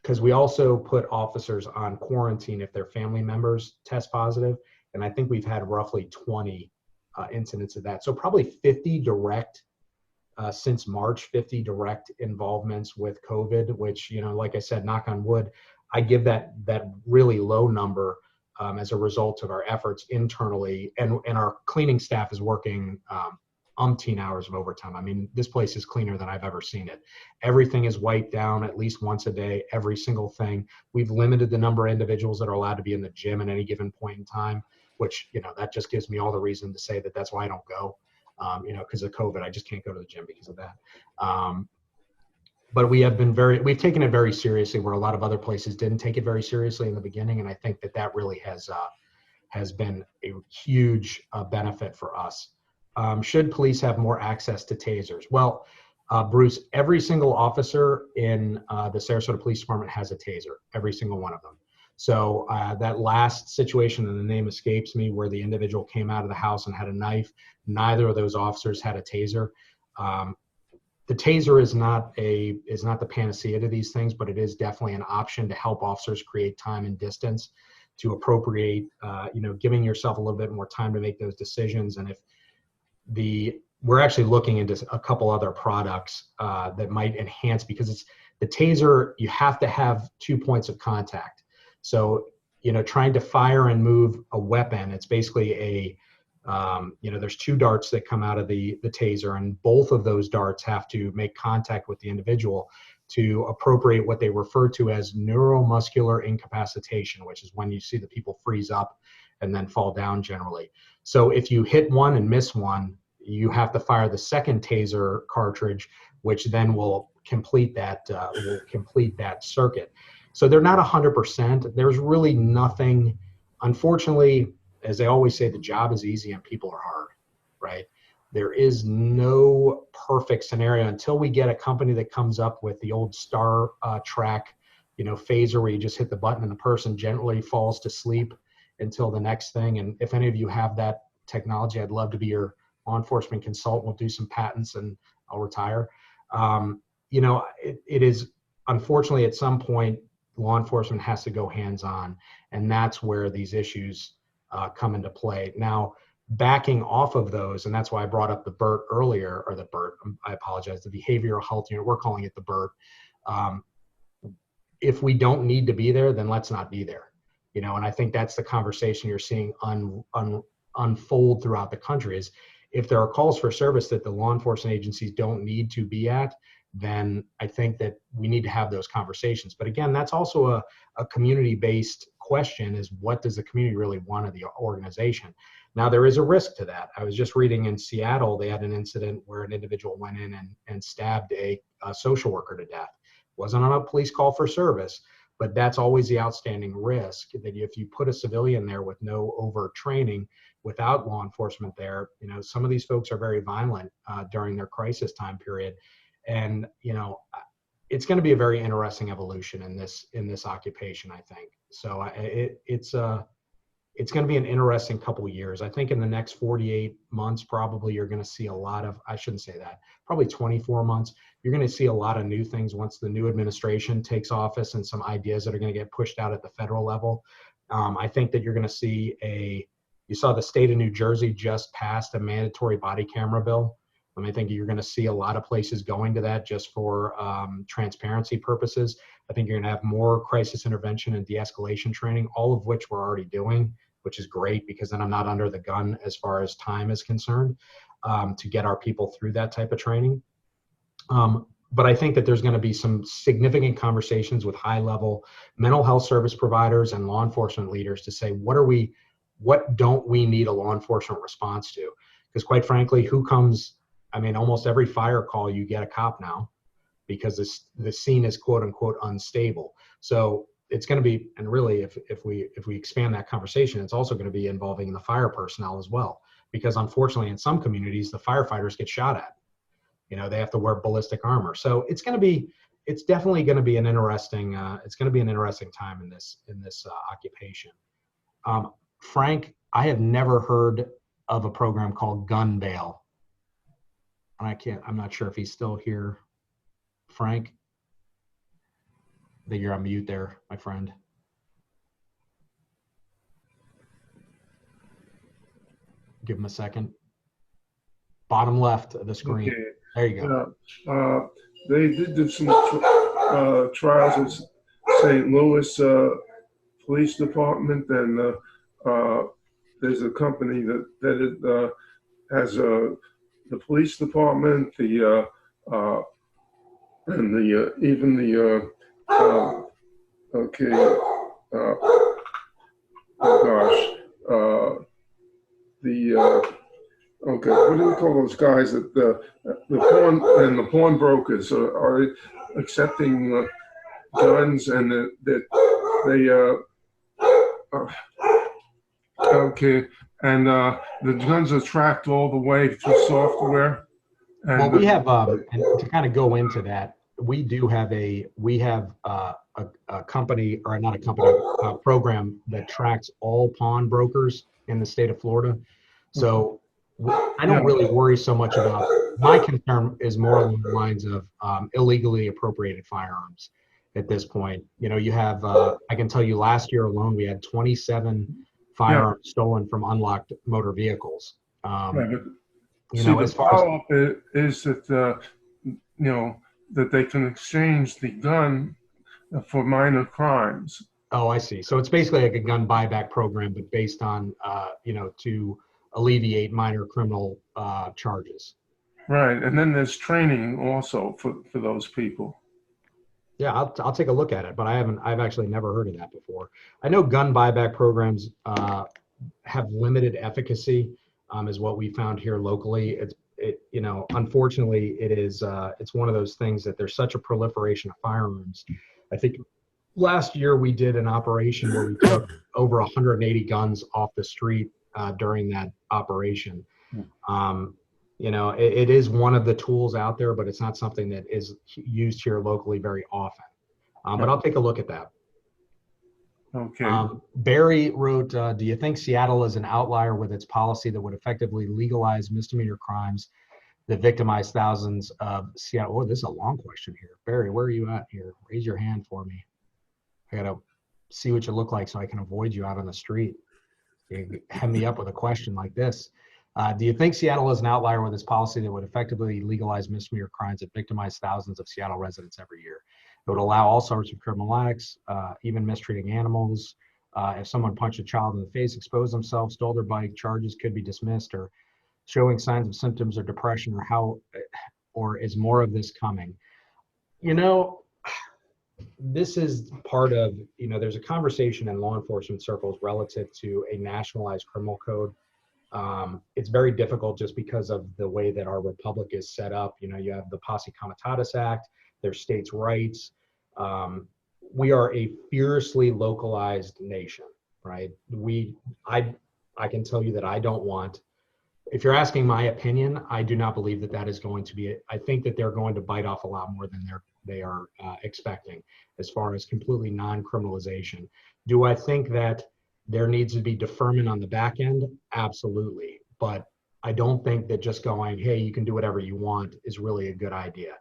S2: because we also put officers on quarantine if their family members test positive. And I think we've had roughly 20 incidents of that. So probably 50 direct, since March, 50 direct involvements with COVID, which, like I said, knock on wood, I give that really low number as a result of our efforts internally. And our cleaning staff is working umpteen hours of overtime. I mean, this place is cleaner than I've ever seen it. Everything is wiped down at least once a day, every single thing. We've limited the number of individuals that are allowed to be in the gym at any given point in time, which, that just gives me all the reason to say that that's why I don't go, because of COVID. I just can't go to the gym because of that. But we've taken it very seriously, where a lot of other places didn't take it very seriously in the beginning. And I think that really has been a huge benefit for us. Should police have more access to tasers? Well, Bruce, every single officer in the Sarasota Police Department has a taser, every single one of them. So that last situation, and the name escapes me, where the individual came out of the house and had a knife, neither of those officers had a taser. The taser is not the panacea to these things, but it is definitely an option to help officers create time and distance to appropriate, giving yourself a little bit more time to make those decisions. And we're actually looking into a couple other products that might enhance, because it's the taser, you have to have 2 points of contact. So, trying to fire and move a weapon, it's basically there's 2 darts that come out of the taser, and both of those darts have to make contact with the individual to appropriate what they refer to as neuromuscular incapacitation, which is when you see the people freeze up and then fall down generally. So if you hit one and miss one, you have to fire the second taser cartridge, which then will complete that circuit. So they're not 100%. There's really nothing, unfortunately, as they always say, the job is easy and people are hard, right? There is no perfect scenario until we get a company that comes up with the old Star Track, phaser, where you just hit the button and the person gently falls to sleep until the next thing. And if any of you have that technology, I'd love to be your law enforcement consultant. We'll do some patents and I'll retire. It is, unfortunately, at some point, law enforcement has to go hands-on, and that's where these issues come into play. Now, backing off of those, and that's why I brought up the BERT earlier, or the BERT, I apologize, the Behavioral Health Unit, we're calling it the BERT. If we don't need to be there, then let's not be there. And I think that's the conversation you're seeing unfold throughout the country, is if there are calls for service that the law enforcement agencies don't need to be at, then I think that we need to have those conversations. But again, that's also a community-based question, is what does the community really want of the organization? Now, there is a risk to that. I was just reading in Seattle, they had an incident where an individual went in and stabbed a social worker to death. Wasn't on a police call for service, but that's always the outstanding risk, that if you put a civilian there with no overt training, without law enforcement there, some of these folks are very violent during their crisis time period. And, it's going to be a very interesting evolution in this occupation, I think. So it's going to be an interesting couple of years. I think in the next 48 months, probably you're going to see a lot of, I shouldn't say that, probably 24 months, you're going to see a lot of new things once the new administration takes office, and some ideas that are going to get pushed out at the federal level. I think that you're going to see you saw the state of New Jersey just passed a mandatory body camera bill. I think you're going to see a lot of places going to that just for transparency purposes. I think you're going to have more crisis intervention and de-escalation training, all of which we're already doing, which is great, because then I'm not under the gun as far as time is concerned to get our people through that type of training. But I think that there's going to be some significant conversations with high-level mental health service providers and law enforcement leaders to say, what don't we need a law enforcement response to? Because quite frankly, almost every fire call you get a cop now, because the scene is quote unquote unstable. So it's going to be, and really, if we expand that conversation, it's also going to be involving the fire personnel as well, because unfortunately, in some communities, the firefighters get shot at. You know, they have to wear ballistic armor. So it's definitely going to be an interesting, it's going to be an interesting time in this occupation. Frank, I have never heard of a program called gun bail. And I'm not sure if he's still here. Frank, I think you're on mute there, my friend. Give him a second. Bottom left of the screen.
S3: Okay.
S2: There you go.
S3: They did do some trials in St. Louis Police Department, and there's a company that has the police department, even the okay. Oh gosh. Okay, what do we call those guys that the pawnbrokers are accepting guns, and that they okay, and the guns are tracked all the way through software. And
S2: well, we have and to kind of go into that, we have a company, or not a company, a program that tracks all pawnbrokers in the state of Florida. So I don't really worry so much about, my concern is more along the lines of illegally appropriated firearms at this point. You know, you have, I can tell you last year alone, we had 27 firearms stolen from unlocked motor vehicles. You know, as far
S3: follow-up is that, you know, that they can exchange the gun for minor crimes.
S2: Oh, I see. So it's basically like a gun buyback program, but based on, you know, to alleviate minor criminal charges.
S3: Right, and then there's training also for those people.
S2: Yeah, I'll take a look at it, but I've actually never heard of that before. I know gun buyback programs have limited efficacy, is what we found here locally. You know, unfortunately, it's one of those things that there's such a proliferation of firearms. I think last year we did an operation where we took over 180 guns off the street during that operation. You know, it is one of the tools out there, but it's not something that is used here locally very often. But I'll take a look at that.
S3: Okay.
S2: Barry wrote, do you think Seattle is an outlier with its policy that would effectively legalize misdemeanor crimes that victimize thousands of Seattle? Oh, this is a long question here. Barry, where are you at here? Raise your hand for me. I got to see what you look like so I can avoid you out on the street. You hem me up with a question like this. Do you think Seattle is an outlier with its policy that would effectively legalize misdemeanor crimes that victimize thousands of Seattle residents every year? It would allow all sorts of criminal acts, even mistreating animals. If someone punched a child in the face, exposed themselves, stole their bike, charges could be dismissed, or showing signs of symptoms of depression, or is more of this coming? You know, this is part of, you know, there's a conversation in law enforcement circles relative to a nationalized criminal code. It's very difficult just because of the way that our republic is set up. You know, you have the Posse Comitatus Act, there's states' rights. We are a fiercely localized nation, right? I can tell you that I don't want, if you're asking my opinion, I do not believe that that is going to be, I think that they're going to bite off a lot more than they are expecting as far as completely non-criminalization. Do I think that there needs to be deferment on the back end? Absolutely. But I don't think that just going, hey, you can do whatever you want is really a good idea.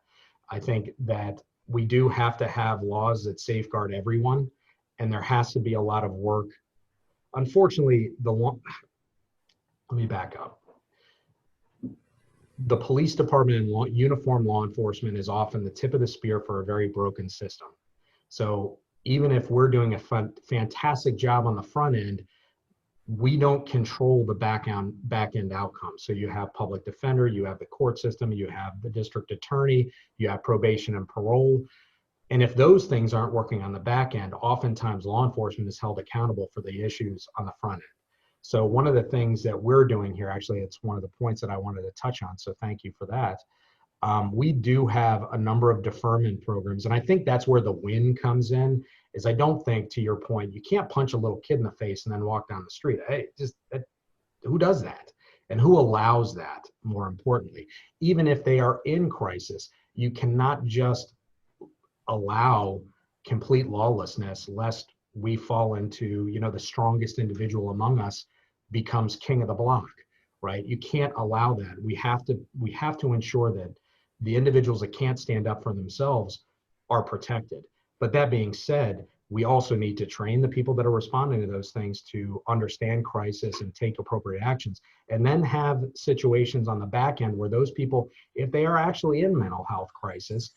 S2: I think that we do have to have laws that safeguard everyone, and there has to be a lot of work. Unfortunately, let me back up. The police department and uniform law enforcement is often the tip of the spear for a very broken system. So even if we're doing a fantastic job on the front end, we don't control the back end outcome. So you have public defender, you have the court system, you have the district attorney, you have probation and parole. And if those things aren't working on the back end, oftentimes law enforcement is held accountable for the issues on the front end. So one of the things that we're doing here, actually, it's one of the points that I wanted to touch on. So thank you for that. We do have a number of deferment programs. And I think that's where the win comes in, is I don't think, to your point, you can't punch a little kid in the face and then walk down the street. Hey, who does that? And who allows that, more importantly? Even if they are in crisis, you cannot just allow complete lawlessness lest we fall into, the strongest individual among us becomes king of the block, right? You can't allow that. We have to ensure that the individuals that can't stand up for themselves are protected. But that being said, we also need to train the people that are responding to those things to understand crisis and take appropriate actions, and then have situations on the back end where those people, if they are actually in mental health crisis,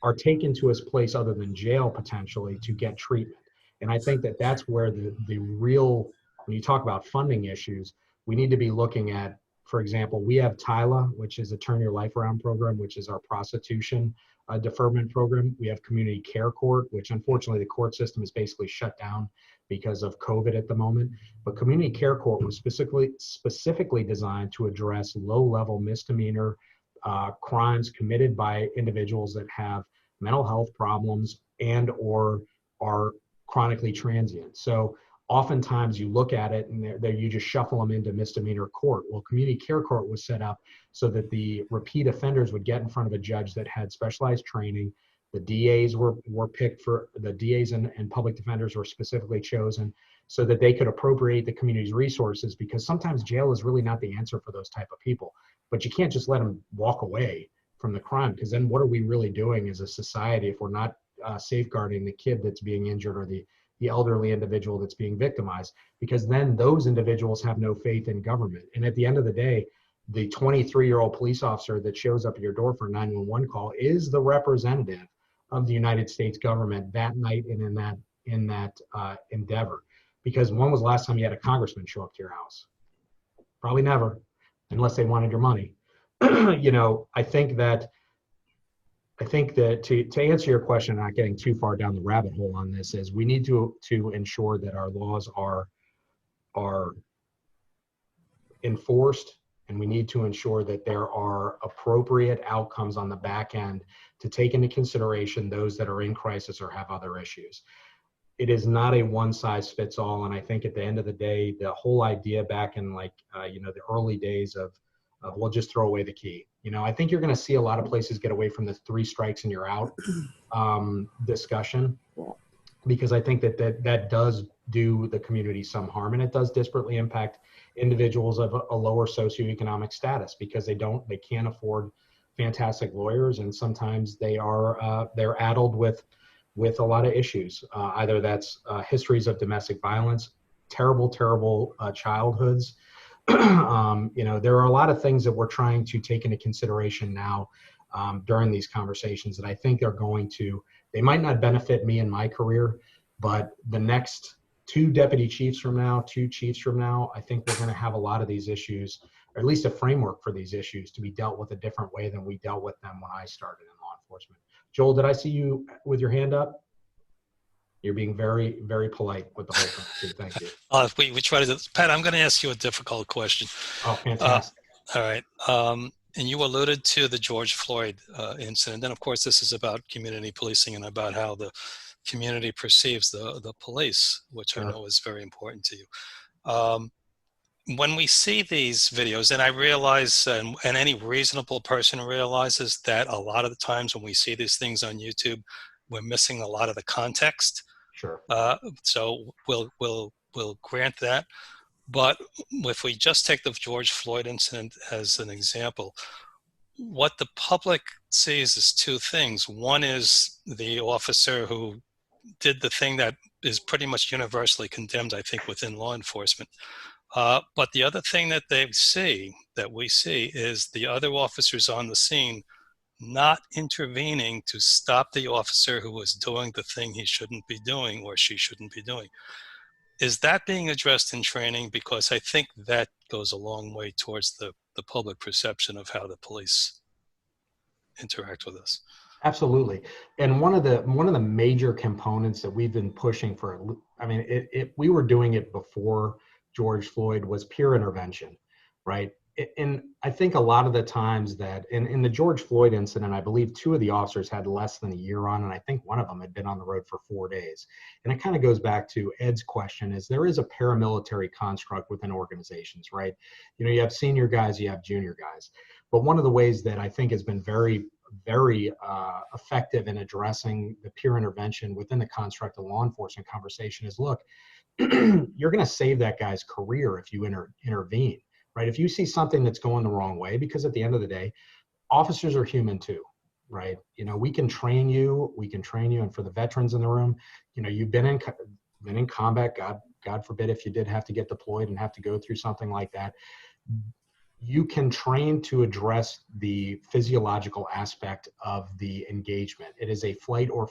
S2: are taken to a place other than jail potentially to get treatment. And I think that that's where the real, when you talk about funding issues, we need to be looking at, for example, we have TILA, which is a Turn Your Life Around program, which is our prostitution deferment program. We have Community Care Court, which unfortunately the court system is basically shut down because of COVID at the moment. But Community Care Court was specifically designed to address low-level misdemeanor crimes committed by individuals that have mental health problems and or are chronically transient. So oftentimes you look at it and you just shuffle them into misdemeanor court. Well, Community Care Court was set up so that the repeat offenders would get in front of a judge that had specialized training. The DAs were picked for, the DAs and public defenders were specifically chosen so that they could appropriate the community's resources, because sometimes jail is really not the answer for those type of people. But you can't just let them walk away from the crime, because then what are we really doing as a society if we're not safeguarding the kid that's being injured or the elderly individual that's being victimized? Because then those individuals have no faith in government. And at the end of the day, the 23-year-old police officer that shows up at your door for a 911 call is the representative of the United States government that night and in that endeavor. Because when was the last time you had a congressman show up to your house? Probably never, unless they wanted your money. I think that to answer your question, not getting too far down the rabbit hole on this, is we need to ensure that our laws are enforced, and we need to ensure that there are appropriate outcomes on the back end to take into consideration those that are in crisis or have other issues. It is not a one size fits all. And I think at the end of the day, the whole idea back in the early days of we'll just throw away the key. I think you're going to see a lot of places get away from the 3 strikes and you're out discussion, because I think that does do the community some harm, and it does disparately impact individuals of a lower socioeconomic status, because they can't afford fantastic lawyers, and sometimes they're addled with a lot of issues. Either that's histories of domestic violence, terrible childhoods. There are a lot of things that we're trying to take into consideration now during these conversations that I think they might not benefit me in my career, but the next 2 deputy chiefs from now, 2 chiefs from now, I think we're going to have a lot of these issues, or at least a framework for these issues to be dealt with a different way than we dealt with them when I started in law enforcement. Joel, did I see you with your hand up? You're being very, very polite with the whole thing. Thank you.
S5: We try to do this. Pat, I'm going to ask you a difficult question.
S2: Oh, fantastic.
S5: All right. And you alluded to the George Floyd incident. And of course, this is about community policing and about how the community perceives the police, which I know is very important to you. When we see these videos, and I realize, and any reasonable person realizes that a lot of the times when we see these things on YouTube, we're missing a lot of the context.
S2: Sure.
S5: So we'll grant that. But if we just take the George Floyd incident as an example, what the public sees is 2 things. One is the officer who did the thing that is pretty much universally condemned, I think, within law enforcement. But the other thing that we see is the other officers on the scene not intervening to stop the officer who was doing the thing he shouldn't be doing or she shouldn't be doing. Is that being addressed in training? Because I think that goes a long way towards the public perception of how the police interact with us.
S2: Absolutely. And one of the major components that we've been pushing for, we were doing it before George Floyd, was peer intervention, right? and I think a lot of the times that in the George Floyd incident, I believe two of the officers had less than a year on, and I think one of them had been on the road for 4 days. And it kind of goes back to Ed's question: is there is a paramilitary construct within organizations, right? You know, you have senior guys, you have junior guys. But one of the ways that I think has been very effective in addressing the peer intervention within the construct of law enforcement conversation is, look, you're going to save that guy's career if you intervene. Right? If you see something that's going the wrong way, because at the end of the day, officers are human too, right? You know, we can train you, and for the veterans in the room, you know, you've been in combat. God forbid if you did have to get deployed and have to go through something like that. You can train to address the physiological aspect of the engagement. It is a fight or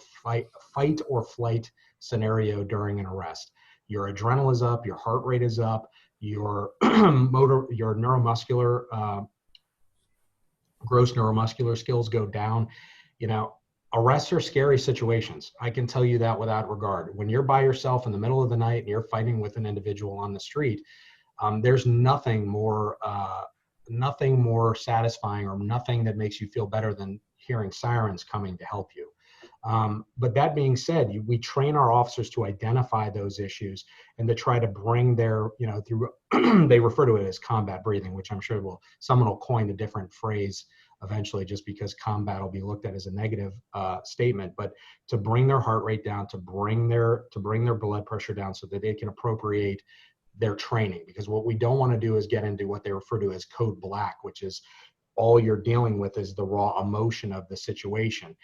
S2: flight scenario during an arrest. Your adrenaline is up, your heart rate is up, your your neuromuscular, gross neuromuscular skills go down. You know, arrests are scary situations. I can tell you that without regard. When you're by yourself in the middle of the night and you're fighting with an individual on the street, there's nothing more satisfying, or nothing that makes you feel better than hearing sirens coming to help you. But that being said, we train our officers to identify those issues and to try to bring their, you know, through, they refer to it as combat breathing, which I'm sure someone will coin a different phrase eventually, just because combat will be looked at as a negative statement, but to bring their heart rate down, to bring their blood pressure down so that they can appropriate their training. Because what we don't want to do is get into what they refer to as code black, which is all you're dealing with is the raw emotion of the situation.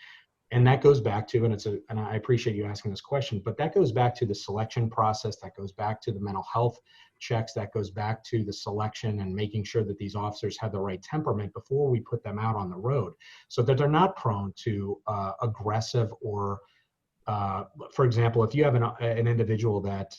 S2: And that goes back to, and I appreciate you asking this question, but that goes back to the selection process, that goes back to the mental health checks, that goes back to the selection and making sure that these officers have the right temperament before we put them out on the road, so that they're not prone to aggressive or, for example, if you have an individual that,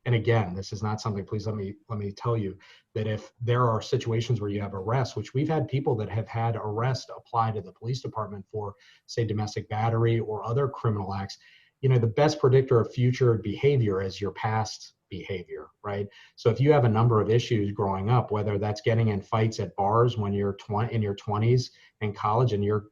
S2: and again, this is not something, please let me tell you that if there are situations where you have arrests, which we've had people that have had arrest apply to the police department for, say, domestic battery or other criminal acts, you know, the best predictor of future behavior is your past behavior, right? So if you have a number of issues growing up, whether that's getting in fights at bars when you're in your 20s in college and you're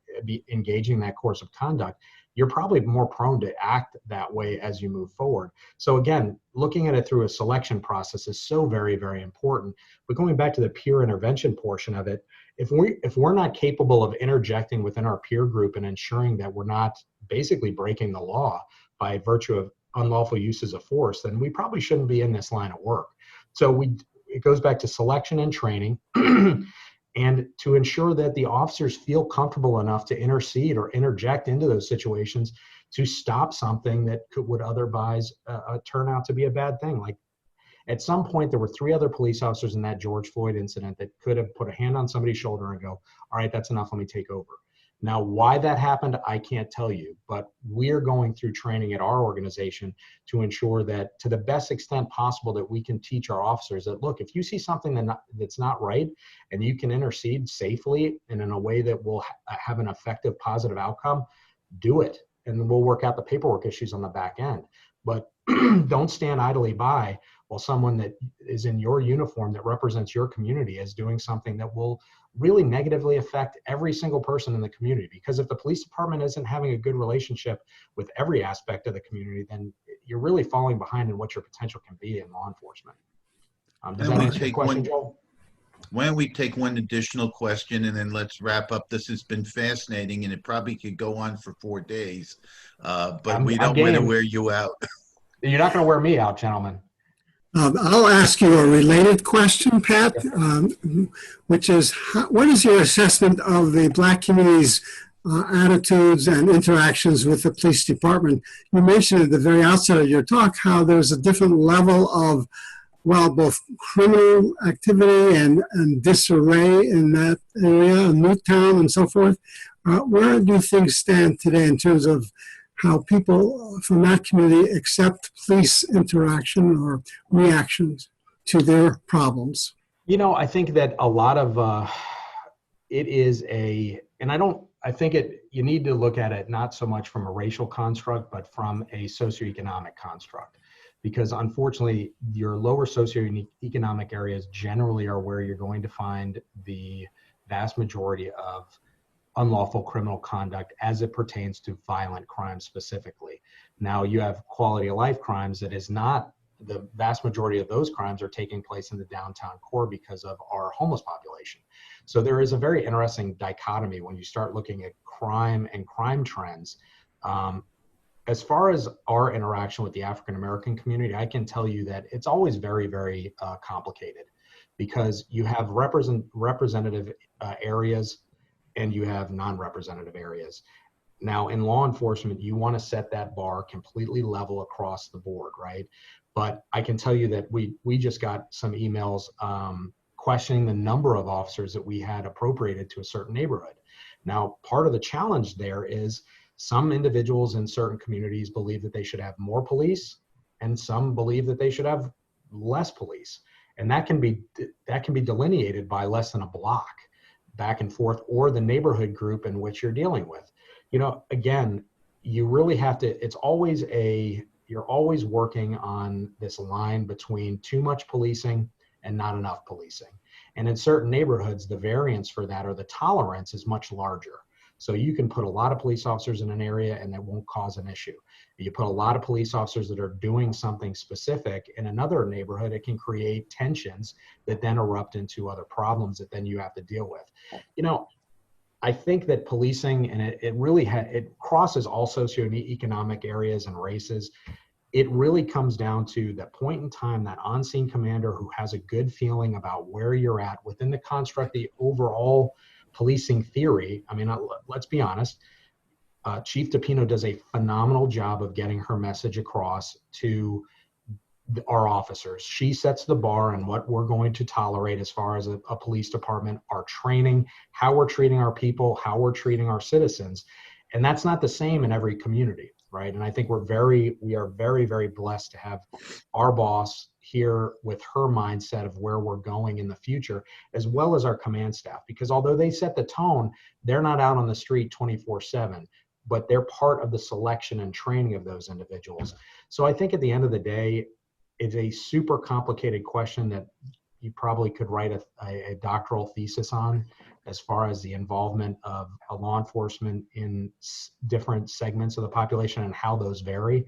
S2: engaging that course of conduct, you're probably more prone to act that way as you move forward. So again, looking at it through a selection process is so very, very important. But going back to the peer intervention portion of it, if we're not capable of interjecting within our peer group and ensuring that we're not basically breaking the law by virtue of unlawful uses of force, then we probably shouldn't be in this line of work. So it goes back to selection and training. And to ensure that the officers feel comfortable enough to intercede or interject into those situations to stop something that would otherwise turn out to be a bad thing. Like at some point, there were 3 other police officers in that George Floyd incident that could have put a hand on somebody's shoulder and go, all right, that's enough, let me take over. Now, why that happened, I can't tell you, but we're going through training at our organization to ensure that to the best extent possible that we can teach our officers that, look, if you see something that's not right and you can intercede safely and in a way that will have an effective, positive outcome, do it. And we'll work out the paperwork issues on the back end. But don't stand idly by while someone that is in your uniform that represents your community is doing something that will really negatively affect every single person in the community. Because if the police department isn't having a good relationship with every aspect of the community, then you're really falling behind in what your potential can be in law enforcement. Does that answer your question, Joel?
S4: Why don't we take one additional question and then let's wrap up. This has been fascinating and it probably could go on for 4 days, but we don't want to wear you out.
S2: You're not going to wear me out, gentlemen.
S1: I'll ask you a related question, Pat, which is, what is your assessment of the Black community's attitudes and interactions with the police department? You mentioned at the very outset of your talk how there's a different level of, well, both criminal activity and disarray in that area, Newtown and so forth. Where do things stand today in terms of how people from that community accept police interaction or reactions to their problems?
S2: You know, I think that a lot of it is you need to look at it not so much from a racial construct, but from a socioeconomic construct. because unfortunately your lower socioeconomic areas generally are where you're going to find the vast majority of unlawful criminal conduct as it pertains to violent crimes specifically. Now you have quality of life crimes that is not, the vast majority of those crimes are taking place in the downtown core because of our homeless population. So there is a very interesting dichotomy when you start looking at crime and crime trends. As far as our interaction with the African American community, I can tell you that it's always very, very complicated, because you have representative areas and you have non-representative areas. Now in law enforcement, you want to set that bar completely level across the board, right? But I can tell you that we just got some emails questioning the number of officers that we had appropriated to a certain neighborhood. Now, part of the challenge there is some individuals in certain communities believe that they should have more police, and some believe that they should have less police. And that can be delineated by less than a block back and forth, or the neighborhood group in which you're dealing with. You know, again, you really have to, you're always working on this line between too much policing and not enough policing. And in certain neighborhoods, the variance for that, or the tolerance, is much larger. So you can put a lot of police officers in an area and that won't cause an issue. You put a lot of police officers that are doing something specific in another neighborhood, it can create tensions that then erupt into other problems that then you have to deal with. You know, I think that policing, and it really it crosses all socioeconomic areas and races. It really comes down to that point in time, that on-scene commander who has a good feeling about where you're at within the construct, the overall policing theory. I mean, let's be honest, Chief DePino does a phenomenal job of getting her message across to our officers. She sets the bar on what we're going to tolerate as far as a police department, our training, how we're treating our people, how we're treating our citizens. And that's not the same in every community, right? And I think we are very, very blessed to have our boss here with her mindset of where we're going in the future, as well as our command staff, because although they set the tone, they're not out on the street 24/7, but they're part of the selection and training of those individuals. So I think at the end of the day, it's a super complicated question that you probably could write a doctoral thesis on, as far as the involvement of a law enforcement in different segments of the population and how those vary.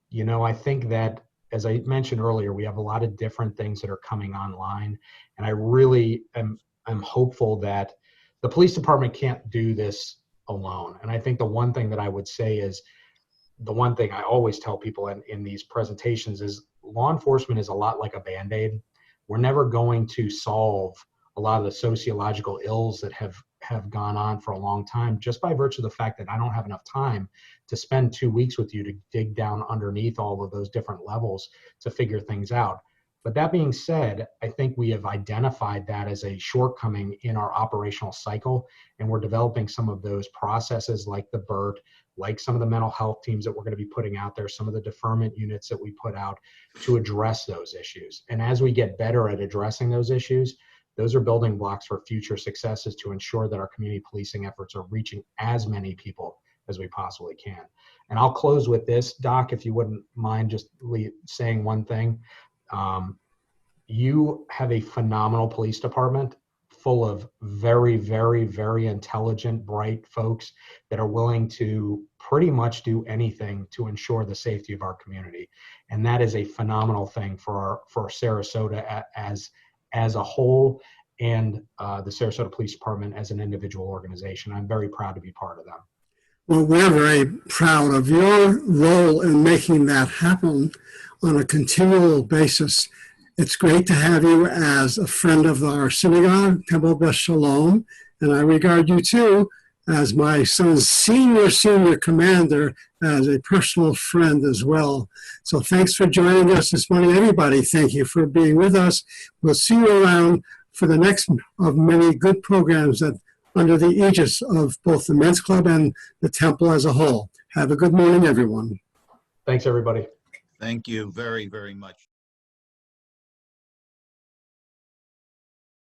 S2: You know, I think that, as I mentioned earlier, we have a lot of different things that are coming online, and I really am hopeful that the police department can't do this alone. And I think the one thing that I would say is, the one thing I always tell people in these presentations is, law enforcement is a lot like a Band-Aid. We're never going to solve a lot of the sociological ills that have gone on for a long time, just by virtue of the fact that I don't have enough time to spend 2 weeks with you to dig down underneath all of those different levels to figure things out. But that being said, I think we have identified that as a shortcoming in our operational cycle, and we're developing some of those processes like the BERT, like some of the mental health teams that we're going to be putting out there, some of the deferment units that we put out to address those issues. And as we get better at addressing those issues, those are building blocks for future successes to ensure that our community policing efforts are reaching as many people as we possibly can. And I'll close with this, Doc, if you wouldn't mind just saying one thing. You have a phenomenal police department full of very, very, very intelligent, bright folks that are willing to pretty much do anything to ensure the safety of our community. And that is a phenomenal thing for Sarasota as a whole, and the Sarasota Police Department as an individual organization. I'm very proud to be part of them.
S1: Well, we're very proud of your role in making that happen on a continual basis. It's great to have you as a friend of our synagogue, Temple Beth Sholom, and I regard you too as my son's senior commander, as a personal friend as well. So thanks for joining us this morning, everybody. Thank you for being with us. We'll see you around for the next of many good programs that under the aegis of both the Men's Club and the Temple as a whole. Have a good morning, everyone.
S2: Thanks, everybody.
S4: Thank you very, very much.